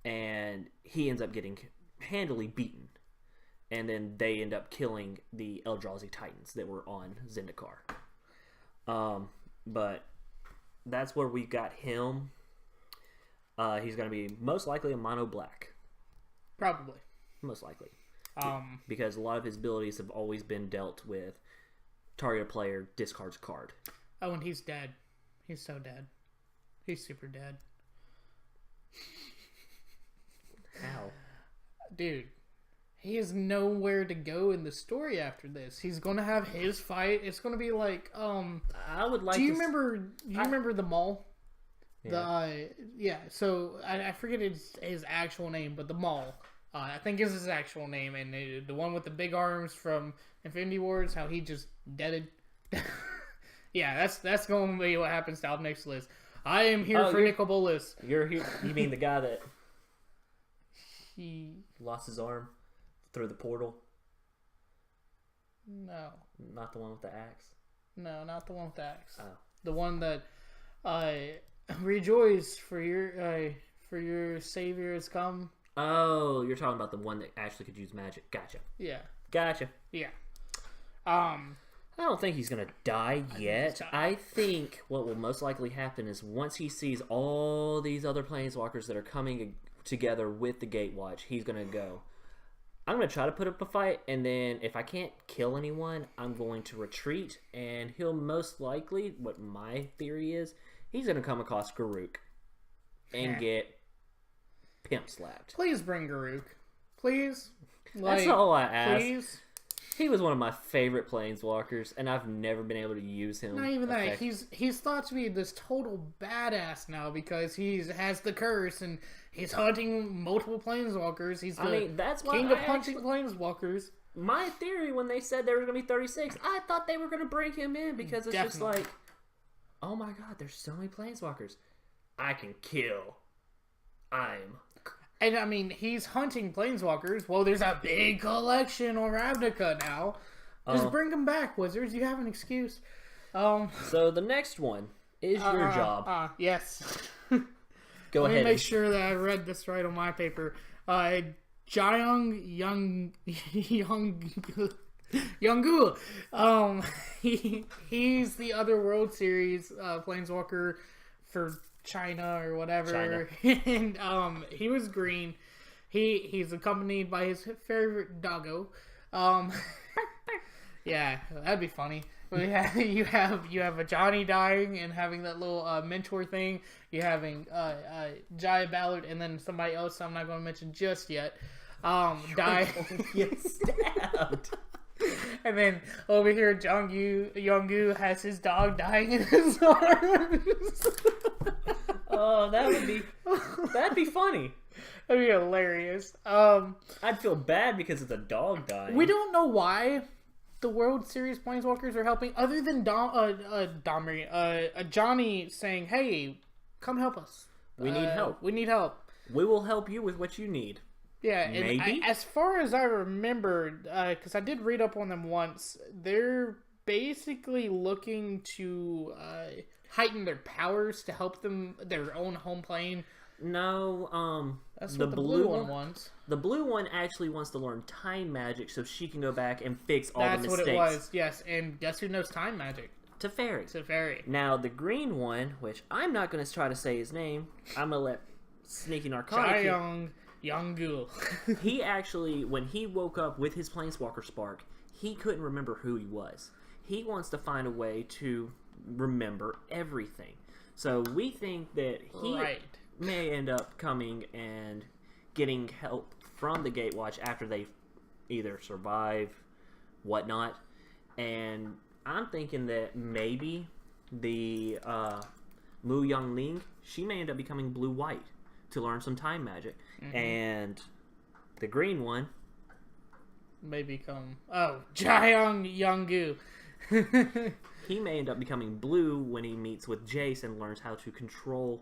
And he ends up getting handily beaten. And then they end up killing the Eldrazi Titans that were on Zendikar. But that's where we got him. He's going to be most likely a mono black. probably. Most likely. Because a lot of his abilities have always been dealt with target player discards a card. Oh, and he's dead. He's so dead. He's super dead. How? Dude, he has nowhere to go in the story after this. He's gonna have his fight. It's gonna be like, I would like. Do you remember the mall? Yeah. So I forget his actual name, but the mall. I think is his actual name, and the one with the big arms from Infinity Wars. How he just deaded. Yeah, that's going to be what happens to Obnixilis. I am here for Nicol Bolas. You're here. You mean the guy that He lost his arm through the portal? no, Not the one with the axe. no, not the one with the axe. Oh. The one that rejoice for your savior has come. Oh, you're talking about the one that actually could use magic. Gotcha. Yeah. Yeah. I don't think he's going to die yet. I think what will most likely happen is once he sees all these other planeswalkers that are coming together with the Gatewatch, he's going to go, I'm going to try to put up a fight, and then if I can't kill anyone, I'm going to retreat, and he'll most likely, what my theory is, he's going to come across Garruk and get pimp slapped. Please bring Garruk. Please. That's all I ask. Please. He was one of my favorite planeswalkers, and I've never been able to use him. Not even that. He's thought to be this total badass now because he has the curse and he's hunting multiple planeswalkers. He's that's why king of hunting planeswalkers. My theory when they said there were going to be 36, I thought they were going to bring him in because it's just like, oh my god, there's so many planeswalkers. I can kill. And I mean, he's hunting planeswalkers. Well, there's a big collection on Ravnica now. Just bring them back, Wizards. You have an excuse. So the next one is your job. Yes. Go ahead. Let me make sure that I read this right on my paper. Young he's the other World Series planeswalker for China or whatever. And he was green. He's accompanied by his favorite doggo. Yeah, that'd be funny. You have a Johnny dying and having that little mentor thing. You having Jaya Ballard and then somebody else I'm not going to mention just yet die. Get stabbed. And then over here, Yonggu has his dog dying in his arms. Oh, that'd be funny. That'd be hilarious. I'd feel bad because it's a dog dying. We don't know why the World Series Planeswalkers are helping, other than Johnny saying, "Hey, come help us. We need help. We need help. We will help you with what you need." Yeah, and maybe. As far as I remembered, because I did read up on them once, they're basically looking to heighten their powers to help them their own home plane. No, That's what the blue one wants. The blue one actually wants to learn time magic so she can go back and fix all the mistakes. That's what it was, yes. And guess who knows time magic? Teferi. Teferi. Now, the green one, which I'm not going to try to say his name, I'm going to let Sneaky Narcotic... Yongu. He actually, when he woke up with his Planeswalker Spark, he couldn't remember who he was. He wants to find a way to remember everything. So we think that he may end up coming and getting help from the Gatewatch after they either survive, whatnot. And I'm thinking that maybe the Mu Youngling, she may end up becoming blue-white to learn some time magic. Mm-hmm. And the green one may become Jiayong Yongu. He may end up becoming blue when he meets with Jace and learns how to control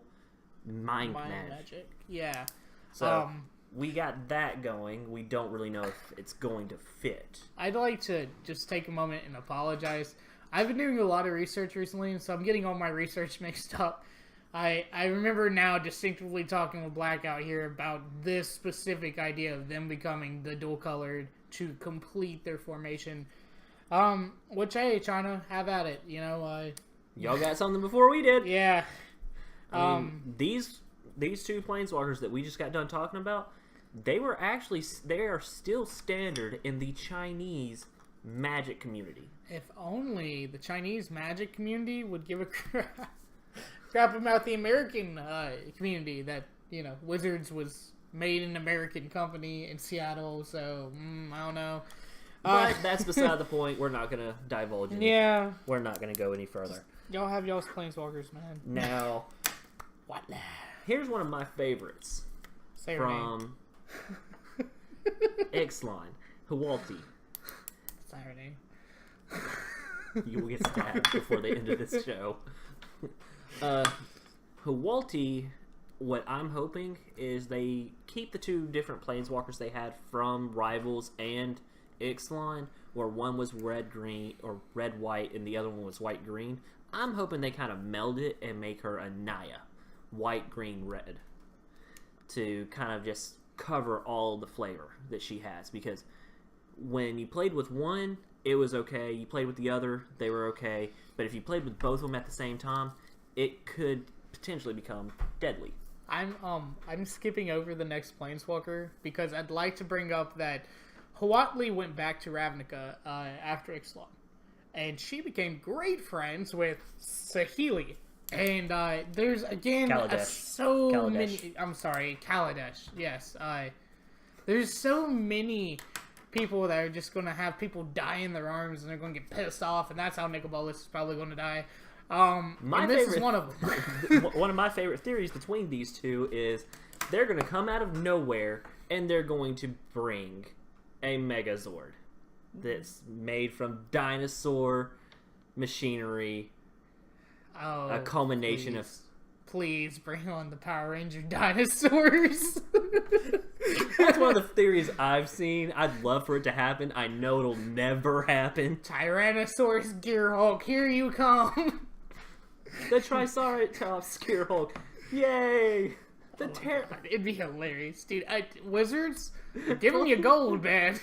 mind magic. Yeah. So we got that going. We don't really know if it's going to fit. I'd like to just take a moment and apologize. I've been doing a lot of research recently, so I'm getting all my research mixed up. I remember now distinctively talking with Blackout here about this specific idea of them becoming the dual-colored to complete their formation. Which, hey, China, have at it, you know. Y'all got something before we did. Yeah. I mean, these two Planeswalkers that we just got done talking about, they are still standard in the Chinese Magic community. If only the Chinese Magic community would give a crap about the American community that, you know, Wizards was made an American company in Seattle, so, I don't know. But that's beside the point. We're not going to divulge any. Yeah. We're not going to go any further. Y'all have y'all's Planeswalkers, man. Now, what now? Here's one of my favorites. Say her name. Ixalan, Hualti. Say her name. You will get stabbed before the end of this show. Hualti, what I'm hoping is they keep the two different Planeswalkers they had from Rivals and Ixalan, where one was red-green or red-white and the other one was white-green. I'm hoping they kind of meld it and make her a Naya, white-green-red, to kind of just cover all the flavor that she has. Because when you played with one, it was okay. You played with the other, they were okay. But if you played with both of them at the same time, it could potentially become deadly. I'm skipping over the next Planeswalker because I'd like to bring up that Huatli went back to Ravnica after Ixalan, and she became great friends with Saheeli. And there's again many. I'm sorry, Kaladesh. Yes, there's so many people that are just going to have people die in their arms, and they're going to get pissed off, and that's how Nicobolus is probably going to die. This is one of them. One of my favorite theories between these two is they're going to come out of nowhere, and they're going to bring a Megazord that's made from dinosaur machinery. Oh, a culmination of... Please bring on the Power Ranger dinosaurs. That's one of the theories I've seen. I'd love for it to happen. I know it'll never happen. Tyrannosaurus Gearhulk, here you come. The Triceratops Gearhulk. Yay! It'd be hilarious, dude. Wizards, give them your gold, man.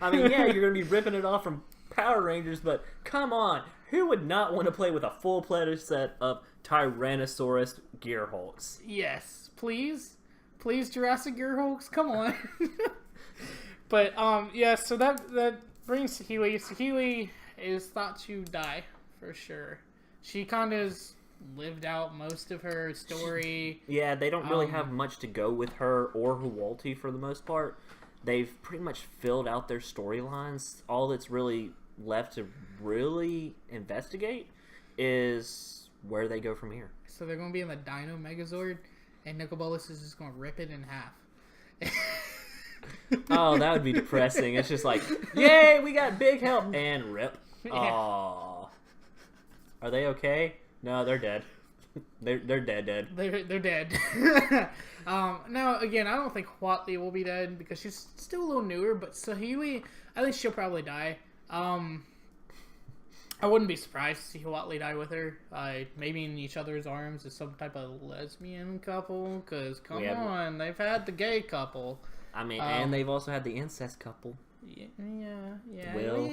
I mean, yeah, you're gonna be ripping it off from Power Rangers, but come on, who would not want to play with a full-fledged set of Tyrannosaurus Gearhulks? Yes, please, Jurassic Gearhulks, come on. But yeah, so that brings Saheeli. Saheeli is thought to die for sure. She kind of lived out most of her story. Yeah, they don't really have much to go with her or Hualti for the most part. They've pretty much filled out their storylines. All that's really left to really investigate is where they go from here. So they're going to be in the Dino Megazord, and Nicobolus is just going to rip it in half. Oh, that would be depressing. It's just like, yay, we got big help, and rip. Aww. Are they okay? No, they're dead. They're dead. They're dead. Now, again, I don't think Huatli will be dead because she's still a little newer, but Saheeli, I think she'll probably die. I wouldn't be surprised to see Huatli die with her. Maybe in each other's arms as some type of lesbian couple. Because, come on, they've had the gay couple. I mean, and they've also had the incest couple. Yeah. Will,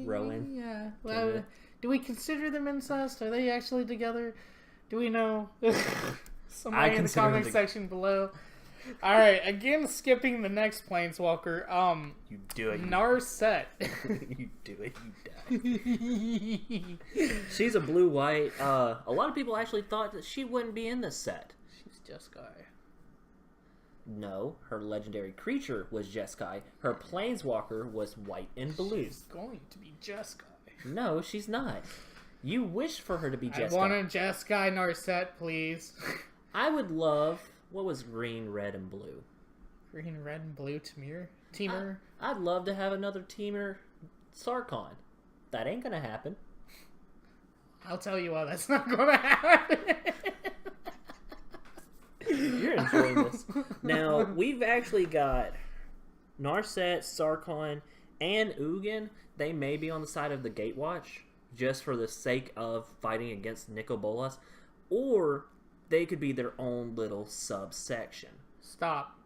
Rowan. Yeah. Well, do we consider them incest? Are they actually together? Do we know? Somebody in the comment section below. Alright, again, skipping the next Planeswalker. You do it. Narset. You do it, you die. She's a blue-white. A lot of people actually thought that she wouldn't be in this set. She's Jeskai. No, her legendary creature was Jeskai. Her Planeswalker was white and blue. She's going to be Jeskai. No, she's not. You wish for her to be Jeskai. I want a Jeskai Narset, please. I would love... What was green, red, and blue? Green, red, and blue Teamer? I'd love to have another Teamer Sarkon. That ain't gonna happen. I'll tell you why that's not gonna happen. You're enjoying this. Now, we've actually got Narset, Sarkon, and Ugin. They may be on the side of the Gatewatch, just for the sake of fighting against Nicol Bolas, or they could be their own little subsection. Stop.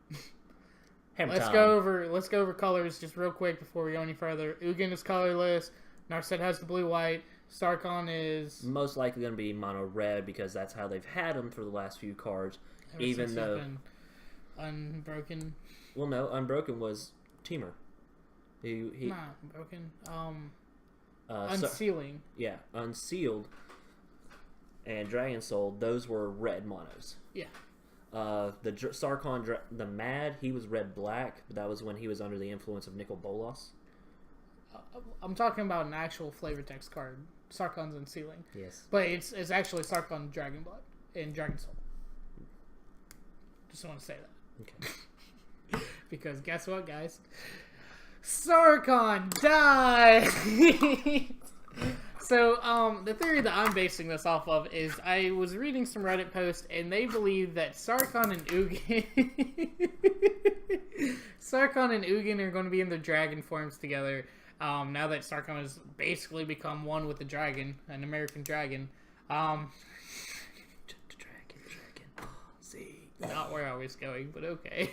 Hammer Let's time. go over colors just real quick before we go any further. Ugin is colorless. Narset has the blue-white. Sarkon is most likely going to be mono red because that's how they've had them for the last few cards. Even though been Unbroken. Well, no, Unbroken was Teamer. He Not Broken. Unsealing. Unsealed. And Dragon Soul, those were red monos. Yeah. The Sarkon, the Mad, he was red-black, but that was when he was under the influence of Nicol Bolas. I'm talking about an actual flavor text card. Sarkon's Unsealing. Yes. But it's actually Sarkon Dragon Blood in Dragon Soul. Just want to say that. Okay. Because guess what, guys? Sarkon died! So, the theory that I'm basing this off of is I was reading some Reddit posts, and they believe that Sarkon and Ugin... Sarkon and Ugin are going to be in their dragon forms together, now that Sarkon has basically become one with the dragon, an American dragon. Dragon. See. Not where I was going, but okay.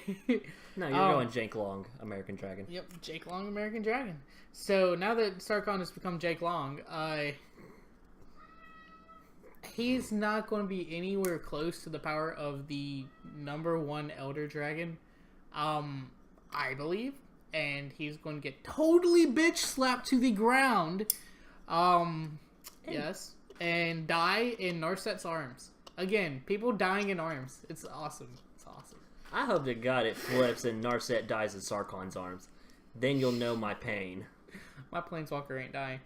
No, you're going Jake Long, American Dragon. Yep, Jake Long, American Dragon. So now that Sarkon has become Jake Long, he's not going to be anywhere close to the power of the #1 Elder Dragon, I believe. And he's going to get totally bitch slapped to the ground. Yes. And die in Narset's arms. Again, people dying in arms. It's awesome. It's awesome. I hope to God it flips and Narset dies in Sarkon's arms. Then you'll know my pain. My Planeswalker ain't dying.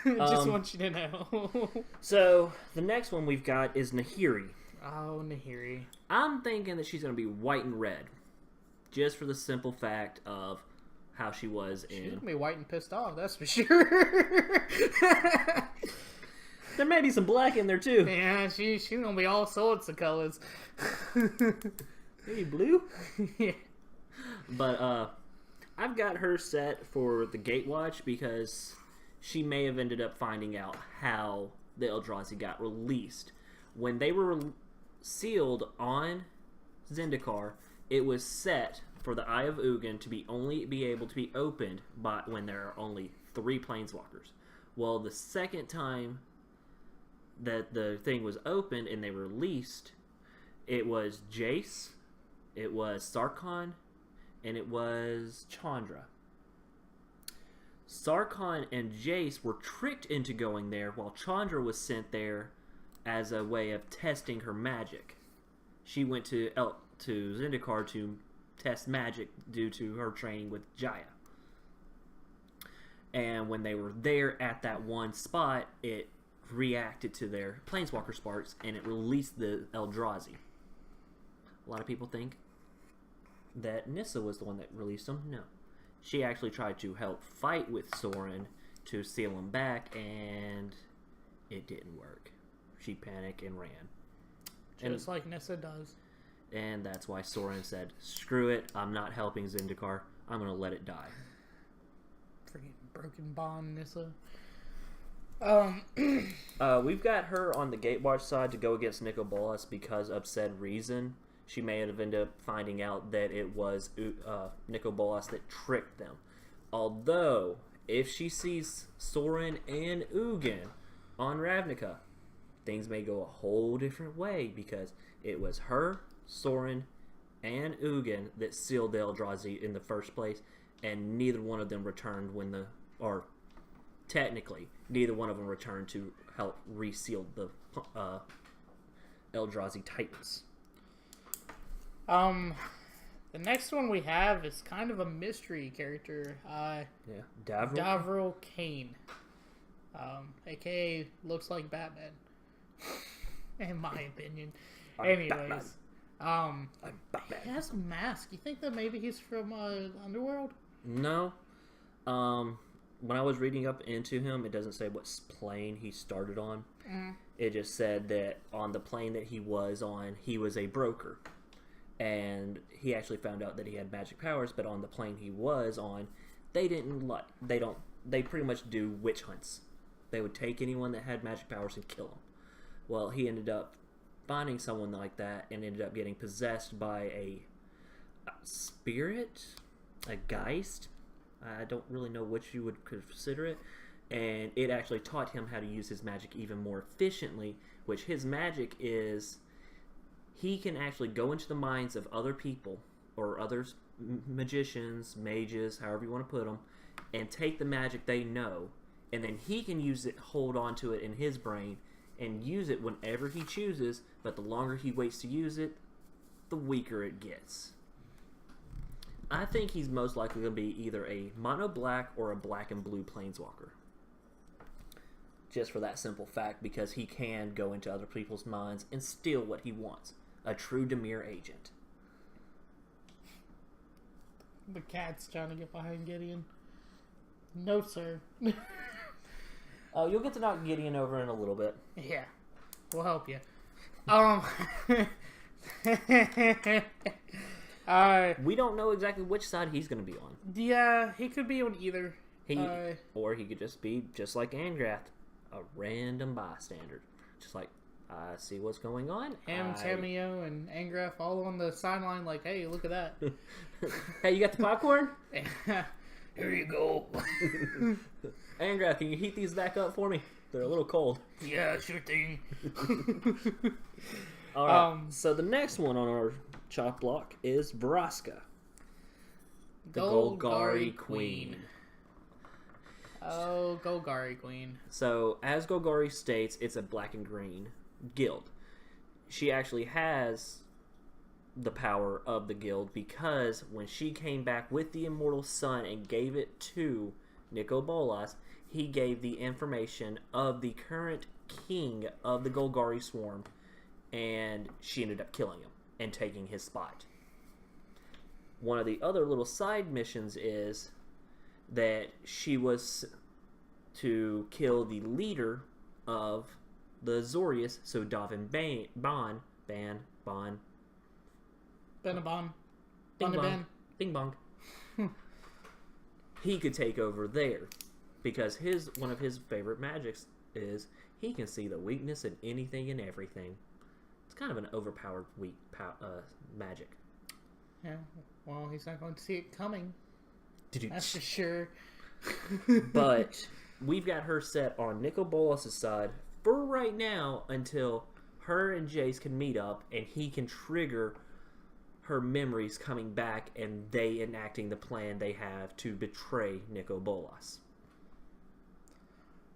Just want you to know. So, the next one we've got is Nahiri. Oh, Nahiri. I'm thinking that she's going to be white and red. Just for the simple fact of how she was in... She's going to be white and pissed off, that's for sure. There may be some black in there, too. Yeah, she's going to be all sorts of colors. Maybe blue? Yeah. But, I've got her set for the Gatewatch because she may have ended up finding out how the Eldrazi got released. When they were sealed on Zendikar, it was set for the Eye of Ugin to be able to be opened by when there are only 3 Planeswalkers. Well, the second time that the thing was opened and they were released, it was Jace, it was Sarkon, and it was Chandra. Sarkon and Jace were tricked into going there, while Chandra was sent there as a way of testing her magic. She went to Zendikar to test magic due to her training with Jaya. And when they were there at that one spot, it reacted to their Planeswalker sparks, and it released the Eldrazi. A lot of people think that Nissa was the one that released them. No. She actually tried to help fight with Sorin to seal him back, and it didn't work. She panicked and ran. Just like Nissa does. And that's why Sorin said, screw it, I'm not helping Zendikar. I'm going to let it die. Freaking broken bond, Nissa. We've got her on the Gatewatch side to go against Nicol Bolas because of said reason. She may have ended up finding out that it was Nicol Bolas that tricked them. Although, if she sees Soren and Ugin on Ravnica, things may go a whole different way because it was her, Soren, and Ugin that sealed the Eldrazi in the first place, and neither one of them returned technically, neither one of them returned to help reseal the Eldrazi Titans. The next one we have is kind of a mystery character. Davril Kane. AKA looks like Batman. In my opinion. Anyways. I'm Batman. He has a mask. You think that maybe he's from Underworld? No. When I was reading up into him, it doesn't say what plane he started on. It just said that on the plane that he was on, he was a broker. And he actually found out that he had magic powers, but on the plane he was on, they pretty much do witch hunts. They would take anyone that had magic powers and kill them. Well, he ended up finding someone like that and ended up getting possessed by a spirit, a geist. I don't really know what you would consider it. And it actually taught him how to use his magic even more efficiently, which his magic is he can actually go into the minds of other people or other magicians, mages, however you want to put them, and take the magic they know, and then he can use it, hold on to it in his brain, and use it whenever he chooses, but the longer he waits to use it, the weaker it gets. I think he's most likely going to be either a mono black or a black and blue planeswalker. Just for that simple fact, because he can go into other people's minds and steal what he wants. A true Dimir agent. The cat's trying to get behind Gideon. No, sir. You'll get to knock Gideon over in a little bit. Yeah. We'll help you. We don't know exactly which side he's going to be on. Yeah, he could be on either. Or he could just be, just like Angrath, a random bystander. Just like, I see what's going on. Tamio, and Angrath all on the sideline like, hey, look at that. Hey, you got the popcorn? Here you go. Angrath, can you heat these back up for me? They're a little cold. Yeah, sure thing. Alright, so the next one on our chop block is Vraska. The Golgari Queen. Oh, Golgari Queen. So, as Golgari states, it's a black and green guild. She actually has the power of the guild because when she came back with the Immortal Sun and gave it to Nicol Bolas, he gave the information of the current king of the Golgari Swarm, and she ended up killing him and taking his spot. One of the other little side missions is that she was to kill the leader of the Azorius, so Davin Ban. Benabon. Bing bong. Bing bong. He could take over there because one of his favorite magics is he can see the weakness in anything and everything. It's kind of an overpowered magic. Yeah, well, he's not going to see it coming. That's for sure. But we've got her set on Nicol Bolas' side for right now until her and Jace can meet up and he can trigger her memories coming back and they enacting the plan they have to betray Nicol Bolas.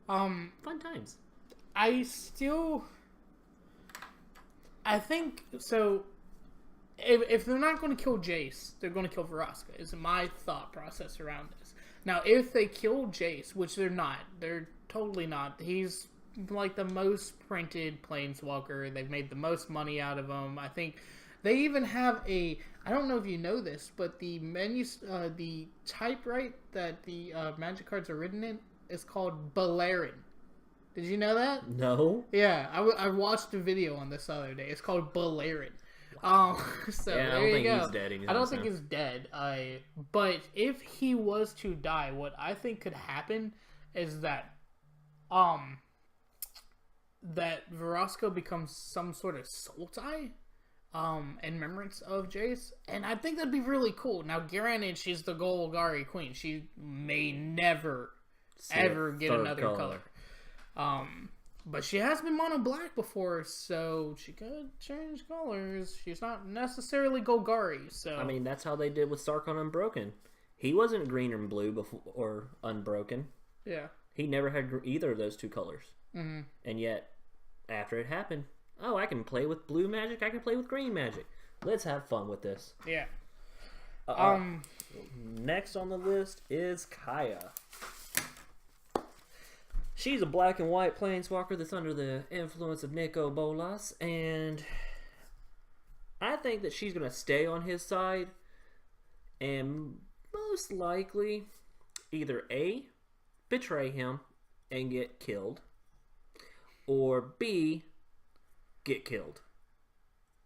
Fun times. I think so. If they're not going to kill Jace, they're going to kill Vraska, is my thought process around this. Now, if they kill Jace, which they're not, they're totally not. He's like the most printed planeswalker. They've made the most money out of him. I think they even have I don't know if you know this, but the the typewrite that the magic cards are written in is called Balerion. Did you know that? No. Yeah, I watched a video on this the other day. It's called Balerion. So yeah, I don't think he's dead. I don't think he's dead. But if he was to die, what I think could happen is that that Verosco becomes some sort of soul tie, in remembrance of Jace, and I think that'd be really cool. Now, granted, she's the Golgari queen; she may never ever get another color. But she has been mono black before, so she could change colors. She's not necessarily Golgari, so I mean, that's how they did with Sarkon Unbroken. He wasn't green and blue before or Unbroken. Yeah, he never had either of those two colors. Mm-hmm. And yet, after it happened, oh, I can play with blue magic. I can play with green magic. Let's have fun with this. Yeah. Next on the list is Kaya. She's a black and white planeswalker that's under the influence of Nico Bolas, and I think that she's going to stay on his side and most likely either A, betray him and get killed, or B, get killed.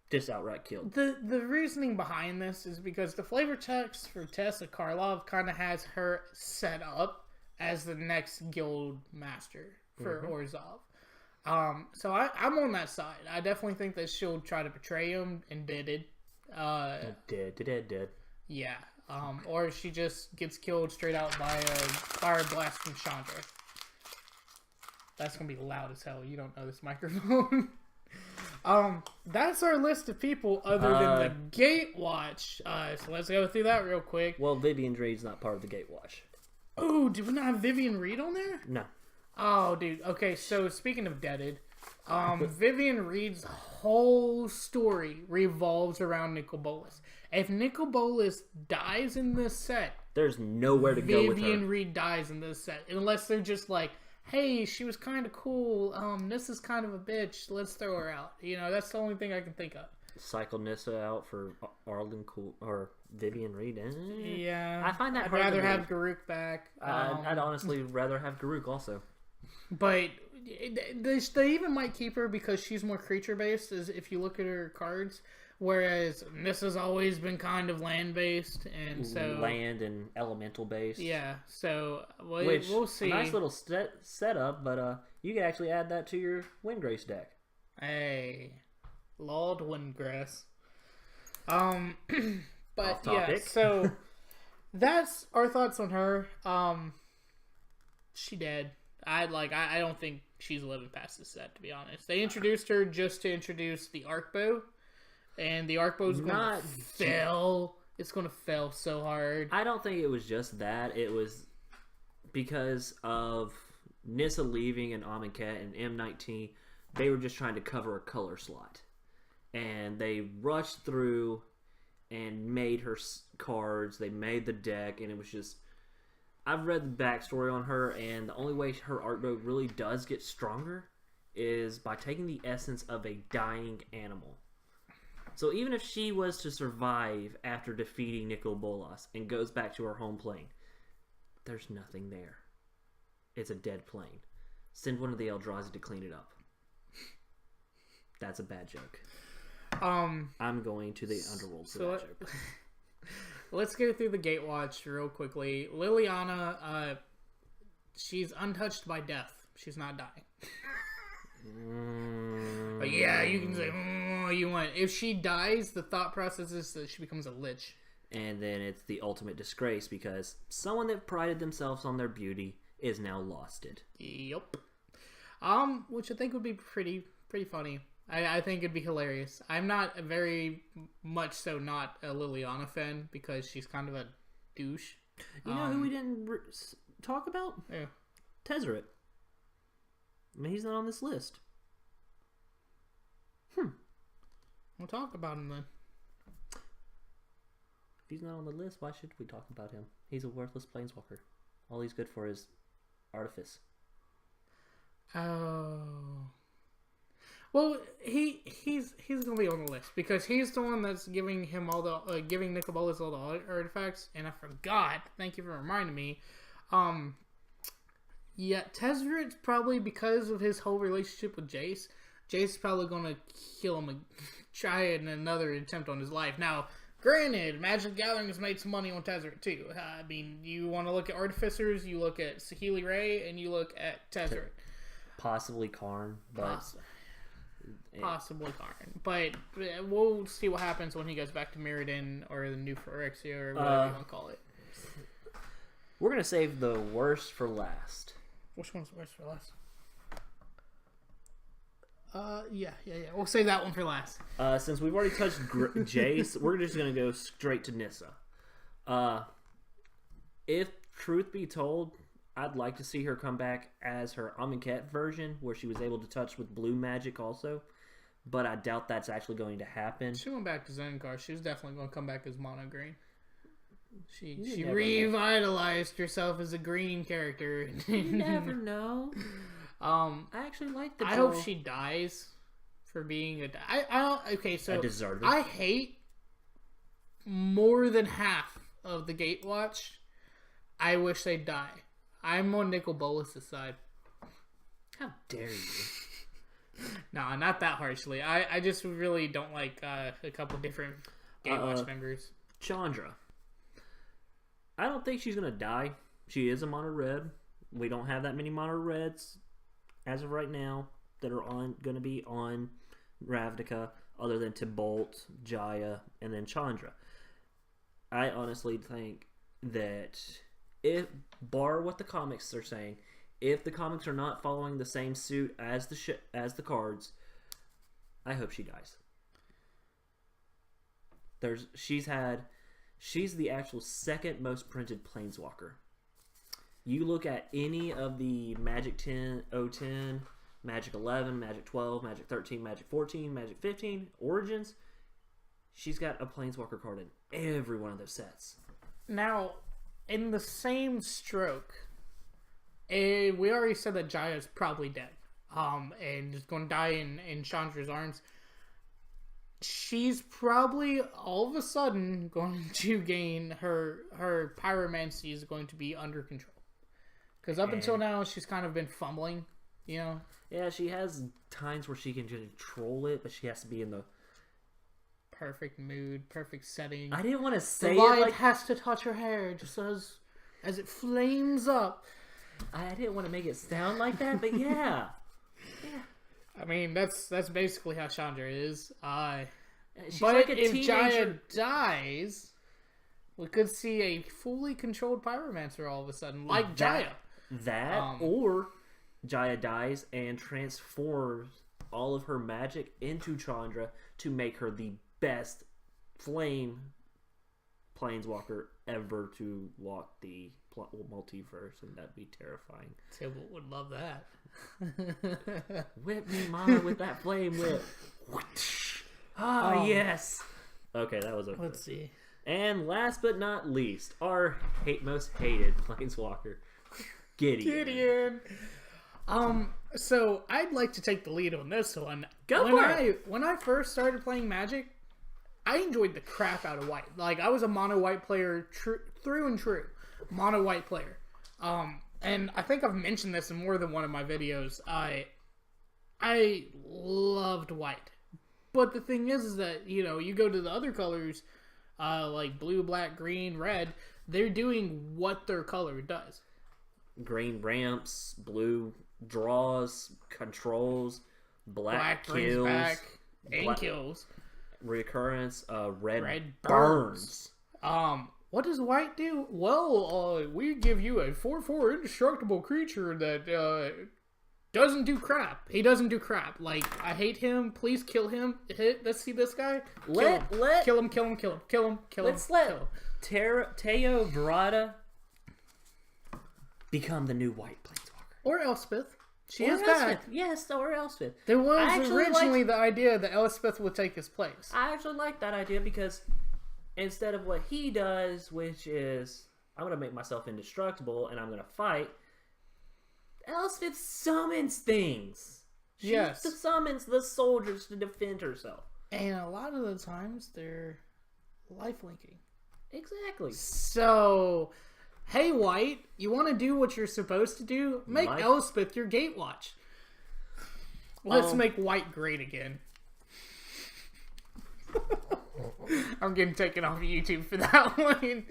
Just outright killed. The reasoning behind this is because the flavor text for Tessa Karlov kind of has her set up as the next guild master for Orzhov. So I'm on that side. I definitely think that she'll try to betray him and did. Did. Yeah. Or she just gets killed straight out by a fire blast from Chandra. That's gonna be loud as hell. You don't know this microphone. That's our list of people other than the Gatewatch. So let's go through that real quick. Well, Vivian Reed's not part of the Gatewatch. Oh, did we not have Vivian Reed on there? No. Oh, dude. Okay, so speaking of deaded, Vivian Reed's whole story revolves around Nicol Bolas. If Nicol Bolas dies in this set, there's nowhere to go with her. Vivian Reed dies in this set. Unless they're just like, hey, she was kind of cool. This is kind of a bitch. Let's throw her out. You know, that's the only thing I can think of. Cycle Nissa out for Arlen Cool or Vivian Reed. Yeah, I find that I'd hard rather to have Garuk back. I'd honestly rather have Garuk also. But they even might keep her because she's more creature based. As if you look at her cards, whereas Nissa's always been kind of land based, and so land and elemental based. Yeah, so we'll see. Nice little setup, but you can actually add that to your Windgrace deck. Hey. Lord Windgrass. But yeah, so that's our thoughts on her. She dead. I don't think she's living past this set, to be honest. They introduced her just to introduce the arc bow, and the arc bow's gonna fail. It's gonna fail so hard. I don't think it was just that. It was because of Nissa leaving and Amonkhet and M19. They were just trying to cover a color slot. And they rushed through and made her cards. They made the deck, and it was just... I've read the backstory on her, and the only way her art book really does get stronger is by taking the essence of a dying animal. So even if she was to survive after defeating Nicol Bolas and goes back to her home plane, there's nothing there. It's a dead plane. Send one of the Eldrazi to clean it up. That's a bad joke. I'm going to the underworld for that joke. Let's go through the Gatewatch real quickly. Liliana, she's untouched by death. She's not dying. But yeah, you can say you want. If she dies, the thought process is that she becomes a lich. And then it's the ultimate disgrace because someone that prided themselves on their beauty is now lost it. Yep. Which I think would be pretty funny. I think it'd be hilarious. I'm not very much so not a Liliana fan because she's kind of a douche. You know who we didn't talk about? Yeah. Tezzeret. I mean, he's not on this list. We'll talk about him then. If he's not on the list, why should we talk about him? He's a worthless planeswalker. All he's good for is artifice. Oh. Well, he's gonna be on the list because he's the one that's giving him all the giving Nicol Bolas all the artifacts, and I forgot. Thank you for reminding me. Yeah, Tezzeret's probably because of his whole relationship with Jace. Jace is probably gonna kill him and try another attempt on his life. Now, granted, Magic the Gathering has made some money on Tezzeret too. I mean, you want to look at Artificers, you look at Saheeli Ray, and you look at Tezzeret. Possibly Karn, but possibly Karn. But we'll see what happens when he goes back to Mirrodin or the New Phyrexia or whatever you want to call it. We're going to save the worst for last. Which one's worst for last? Yeah. We'll save that one for last. Since we've already touched Jace, we're just going to go straight to Nissa. If truth be told, I'd like to see her come back as her Amonkhet version, where she was able to touch with blue magic also. But I doubt that's actually going to happen. She went back to Zendikar. She was definitely going to come back as mono green. She revitalized herself as a green character. You never know. I actually like the. I hope she dies for being a. I don't. Okay, so a deserter. I hate more than half of the Gatewatch. I wish they'd die. I'm on Nicol Bolas' side. How dare you? No, not that harshly. I just really don't like a couple different Gatewatch members. Chandra. I don't think she's going to die. She is a mono red. We don't have that many mono reds as of right now that are going to be on Ravnica other than Tybalt, Jaya, and then Chandra. I honestly think that bar what the comics are saying, if the comics are not following the same suit as the cards, I hope she dies. She's the actual second most printed Planeswalker. You look at any of the Magic 10, 010, Magic 11, Magic 12, Magic 13, Magic 14, Magic 15, Origins, she's got a Planeswalker card in every one of those sets. Now, in the same stroke, we already said that Jaya's probably dead. And is going to die in Chandra's arms. She's probably all of a sudden going to gain her pyromancy is going to be under control. Because up until now, she's kind of been fumbling, you know? Yeah, she has times where she can control it, but she has to be in the perfect mood, perfect setting. I didn't want to say the light it like has to touch her hair just as it flames up. I didn't want to make it sound like that, but yeah. I mean, that's basically how Chandra is. She's but like a if teenager. Jaya dies, we could see a fully controlled pyromancer all of a sudden, like Jaya. Or Jaya dies and transforms all of her magic into Chandra to make her the best flame planeswalker ever to walk the multiverse, and that'd be terrifying. Tybalt would love that. Whip me, mama, with that flame whip. Yes. Okay, that was okay. Let's see. And last but not least, our most hated planeswalker, Gideon. So I'd like to take the lead on this one. When I first started playing Magic, I enjoyed the crap out of white. Like, I was a mono white player through and true. Mono white player. And I think I've mentioned this in more than one of my videos. I loved white. But the thing is that, you know, you go to the other colors, like blue, black, green, red, they're doing what their color does. Green ramps, blue draws, controls, black kills, back, and kills. Recurrence, red burns. What does white do? Well, we give you a 4/4 indestructible creature that doesn't do crap. He doesn't do crap. Like, I hate him. Please kill him. Let's see this guy. Kill him. Let's let Teo Verada become the new white planeswalker. Or Elspeth. She is back. Yes, or Elspeth. There was originally the idea that Elspeth would take his place. I actually like that idea because instead of what he does, which is, I'm going to make myself indestructible and I'm going to fight, Elspeth summons things. She summons the soldiers to defend herself. And a lot of the times, they're life-linking. Exactly. So, hey, White, you want to do what you're supposed to do? Make Elspeth your Gatewatch. Let's make White great again. I'm getting taken off of YouTube for that one.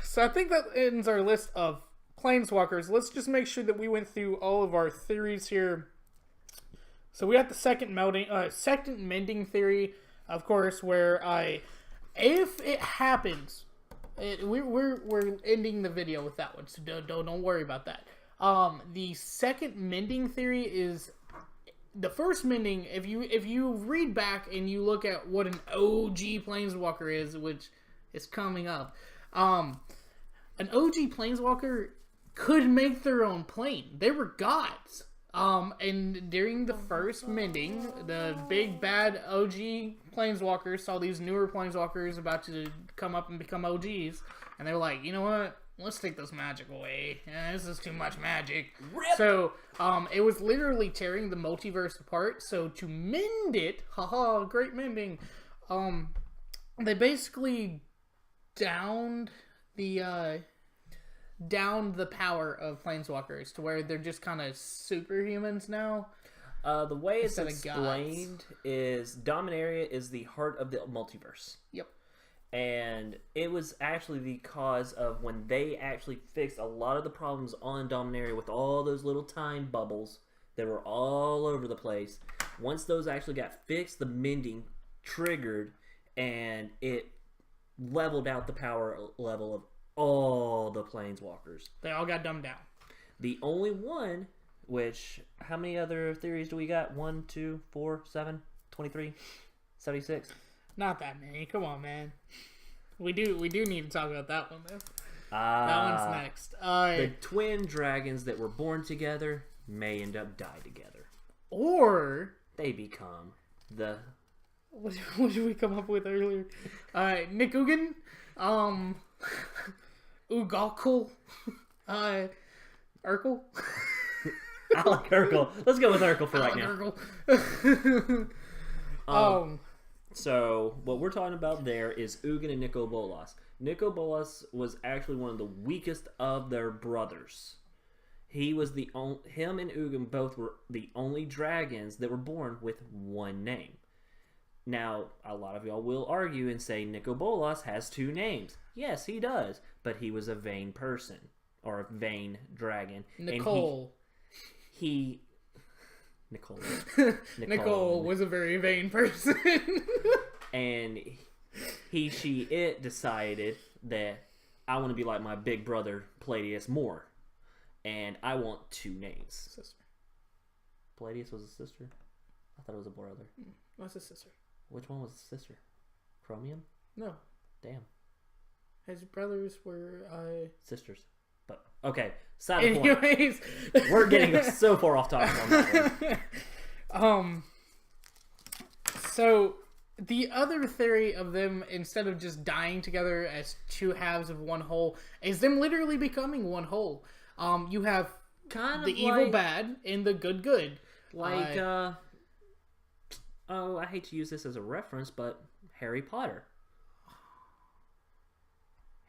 So I think that ends our list of Planeswalkers, let's just make sure that we went through all of our theories here. So we have the second mending theory, of course, where if it happens, we're ending the video with that one, so don't worry about that. The second mending theory is the first mending. If you read back and you look at what an OG Planeswalker is, which is coming up, an OG Planeswalker could make their own plane. They were gods. And during the first mending, the big bad OG Planeswalkers saw these newer Planeswalkers about to come up and become OGs, and they were like, you know what? Let's take this magic away. This is too much magic. Rip! So, it was literally tearing the multiverse apart. So to mend it, haha, great mending. They basically downed the power of Planeswalkers to where they're just kind of superhumans now. The way it's explained is Dominaria is the heart of the multiverse. Yep. And it was actually the cause of when they actually fixed a lot of the problems on Dominaria with all those little time bubbles that were all over the place. Once those actually got fixed, the mending triggered and it leveled out the power level of all the Planeswalkers. They all got dumbed down. The only one, which, how many other theories do we got? 1, 2, 4, 7, 23, 76? Not that many. Come on, man. We do need to talk about that one, though. That one's next. The twin dragons that were born together may end up die together. Or they become the... What did we come up with earlier? Nick Ugan, Ugakul, Urkel. I like Urkel. Let's go with Urkel for right now. Urkel. So, what we're talking about there is Ugin and Nicol Bolas. Nicol Bolas was actually one of the weakest of their brothers. He was him and Ugin both were the only dragons that were born with one name. Now, a lot of y'all will argue and say Nicol Bolas has 2 names. Yes, he does, but he was a vain person, or a vain dragon. Nicole. Nicole was a very vain person. And it decided that I want to be like my big brother Palladius more. And I want 2 names. Sister. Palladius was a sister? I thought it was a brother. What's a sister? Which one was the sister? Chromium? No. Damn. His brothers were sisters. But okay, side of the anyways, point. We're getting so far off topic on that one. So the other theory of them, instead of just dying together as 2 halves of one whole, is them literally becoming one whole. You have kind of the evil bad and the good good. Like I hate to use this as a reference, but Harry Potter.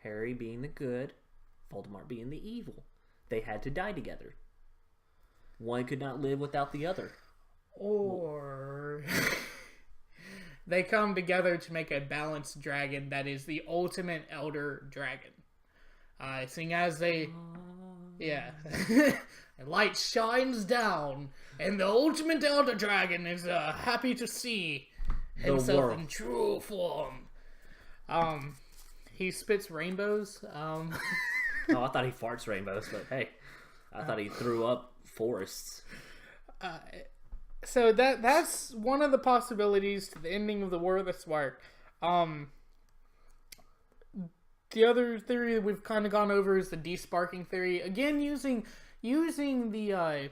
Harry being the good, Voldemort being the evil. They had to die together. One could not live without the other. Or they come together to make a balanced dragon that is the ultimate elder dragon. Seeing as they... Yeah. Light shines down, and the ultimate elder dragon is happy to see himself in true form. He spits rainbows. Oh, I thought he farts rainbows, but hey, I thought he threw up forests. So that's one of the possibilities to the ending of the War of the Spark. The other theory that we've kind of gone over is the desparking theory. Again, using the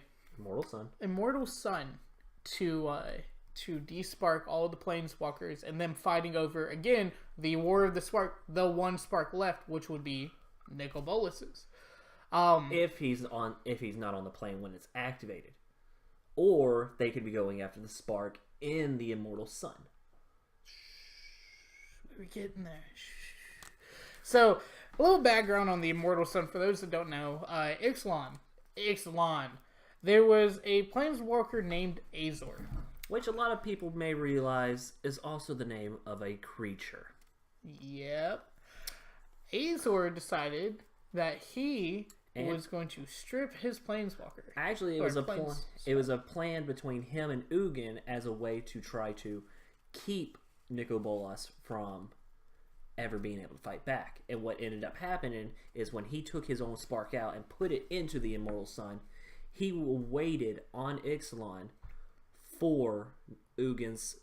Immortal Sun to despark all the Planeswalkers, and them fighting over again the War of the Spark, the one spark left, which would be Nicol Bolas's. If he's not on the plane when it's activated, or they could be going after the spark in the Immortal Sun. We're getting there. So, a little background on the Immortal Sun for those that don't know. Ixalan. There was a Planeswalker named Azor, which a lot of people may realize is also the name of a creature. Yep. Azor decided that he was going to strip his planeswalker. Actually, it was a plan between him and Ugin as a way to try to keep Nicol Bolas from ever being able to fight back. And what ended up happening is when he took his own spark out and put it into the Immortal Sun, he waited on Ixalan for Ugin's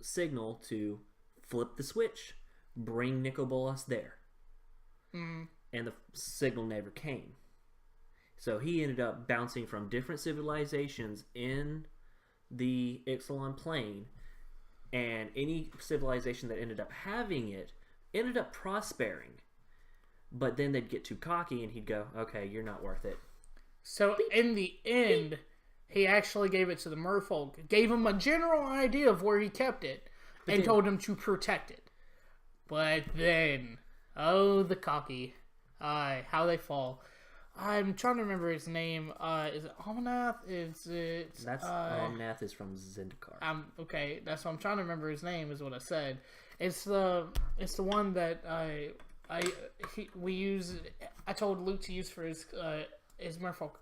signal to flip the switch, bring Nicol Bolas there. And the signal never came. So he ended up bouncing from different civilizations in the Ixalan plane, and any civilization that ended up having it ended up prospering. But then they'd get too cocky and he'd go, okay, you're not worth it. So in the end, he actually gave it to the merfolk, gave him a general idea of where he kept it, and told him to protect it. But then, oh, the cocky. How they fall. I'm trying to remember his name. Is it Almanath? Almanath is from Zendikar. Okay, that's what I'm trying to remember his name is what I said. It's the one that we use. I told Luke to use for his merfolk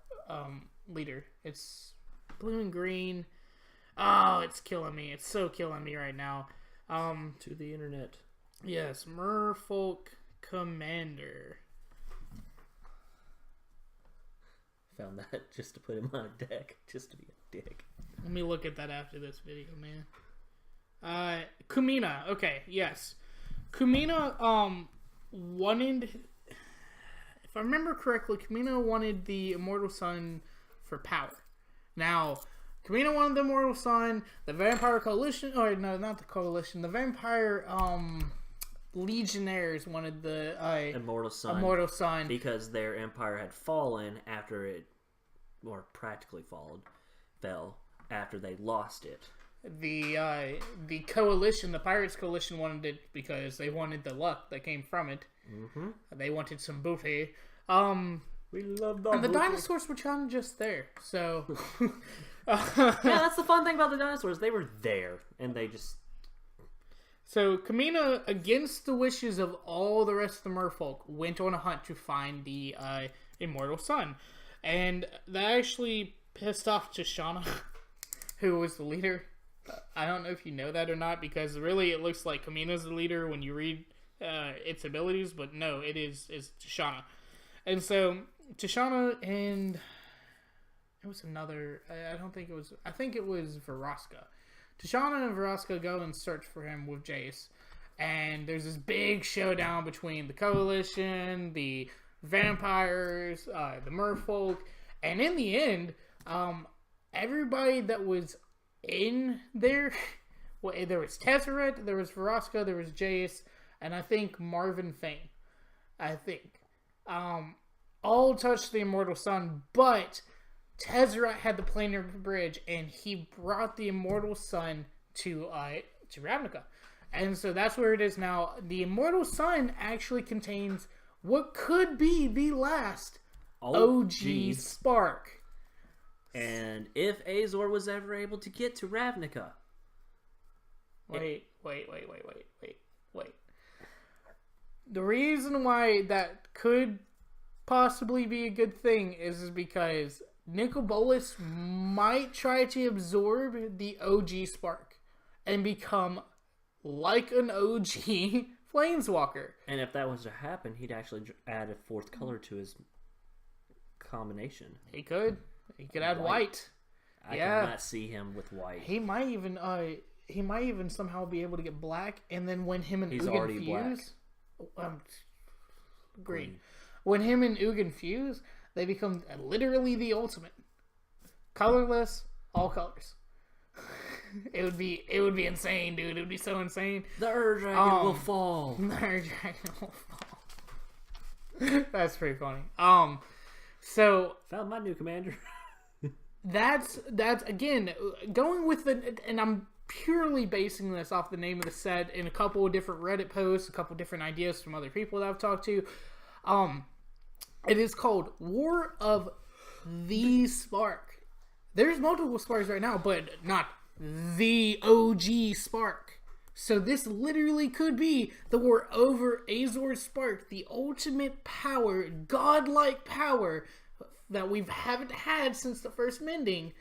leader. It's blue and green. Oh, it's killing me. It's so killing me right now. To the internet. Yes, merfolk commander. Found that just to put him on a deck, just to be a dick. Let me look at that after this video, man. Kumina. Okay, yes. Kumina wanted, if I remember correctly, Kumina wanted the Immortal Sun for power. Now, Kumina wanted the Immortal Sun, the Vampire Coalition, or no, not the Coalition, the Vampire Legionnaires wanted the Immortal Sun because their empire had fallen after it, or practically fell after they lost it. The coalition, the Pirates Coalition, wanted it because they wanted the luck that came from it. Mm-hmm. They wanted some boofy. We love the and the dinosaurs were kind of just there, so yeah, that's the fun thing about the dinosaurs. They were there, and they just. So, Kumina, against the wishes of all the rest of the merfolk, went on a hunt to find the Immortal Sun. And that actually pissed off Tishana, who was the leader. I don't know if you know that or not, because really it looks like Kumina's the leader when you read its abilities, but no, it is Tishana. And so, Tishana and... It was another... I think it was Vraska. Tishana and Vraska go and search for him with Jace. And there's this big showdown between the Coalition, the vampires, the merfolk. And in the end, everybody that was in there... Well, there was Tezzeret, there was Vraska, there was Jace, and I think Marvin Fane. All touched the Immortal Sun, but... Tezzeret had the planar bridge, and he brought the Immortal Sun to Ravnica. And so that's where it is now. The Immortal Sun actually contains what could be the last OG Spark. And if Azor was ever able to get to Ravnica... Wait. The reason why that could possibly be a good thing is because... Nicol Bolas might try to absorb the OG Spark and become like an OG Planeswalker. And if that was to happen, he'd actually add a fourth color to his combination. He could add white. I cannot see him with white. He might even somehow be able to get black, and then when him and Ugin fuse, green. When him and Ugin fuse, they become literally the ultimate. Colorless, all colors. It would be insane, dude. It would be so insane. The Ur-Dragon will fall. The Ur-Dragon will fall. That's pretty funny. So found my new commander. that's again going with and I'm purely basing this off the name of the set in a couple of different Reddit posts, a couple of different ideas from other people that I've talked to. It is called War of the Spark. There's multiple Sparks right now, but not the OG Spark. So this literally could be the war over Azor's Spark, the ultimate power, godlike power that we haven't had since the first mending.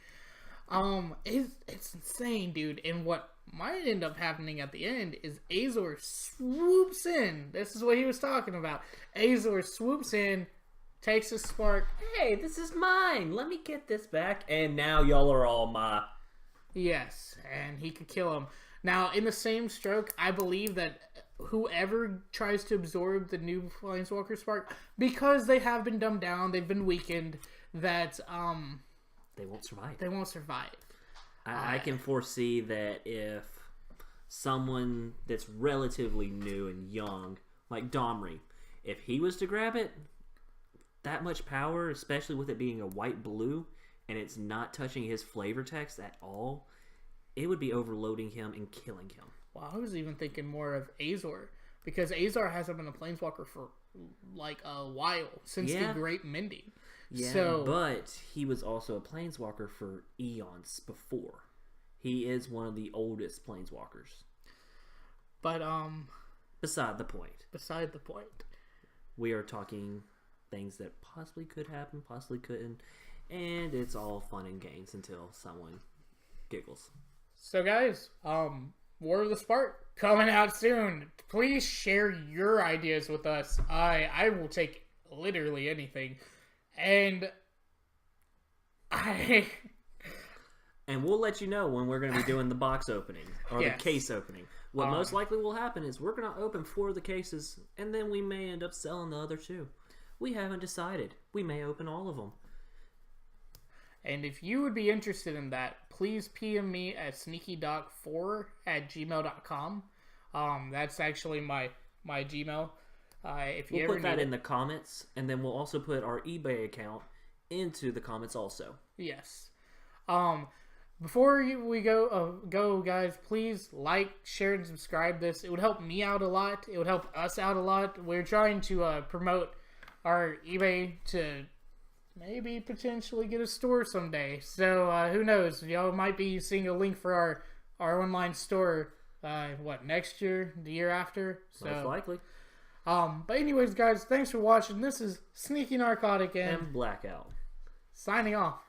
It's insane, dude. And what might end up happening at the end is Azor swoops in. This is what he was talking about. Azor swoops in, takes his spark. Hey, this is mine. Let me get this back. And now y'all are all my... Yes, and he could kill him. Now, in the same stroke, I believe that whoever tries to absorb the new Planeswalker Spark, because they have been dumbed down, they've been weakened, that they won't survive. They won't survive. I can foresee that if someone that's relatively new and young, like Domri, if he was to grab it, that much power, especially with it being a white-blue, and it's not touching his flavor text at all, it would be overloading him and killing him. Well, I was even thinking more of Azor, because Azor hasn't been a Planeswalker for like a while, since the Great Mending. Yeah, but he was also a Planeswalker for eons before. He is one of the oldest Planeswalkers. But, Beside the point. Beside the point. We are talking things that possibly could happen, possibly couldn't, and it's all fun and games until someone giggles. So guys, War of the Spark coming out soon. Please share your ideas with us. I will take literally anything. And we'll let you know when we're going to be doing the box opening or yes. the case opening. What most likely will happen is we're going to open 4 of the cases, and then we may end up selling the other 2. We haven't decided. We may open all of them. And if you would be interested in that, please PM me at sneakydoc4@gmail.com. That's actually my Gmail. If you we'll put that in the comments, and then we'll also put our eBay account into the comments also. Yes. Before we go, guys, please like, share, and subscribe this. It would help me out a lot. It would help us out a lot. We're trying to promote our eBay to maybe potentially get a store someday. So who knows? Y'all might be seeing a link for our online store. Next year, the year after? So, most likely. But anyways, guys, thanks for watching. This is Sneaky Narcotic and Blackout. signing off.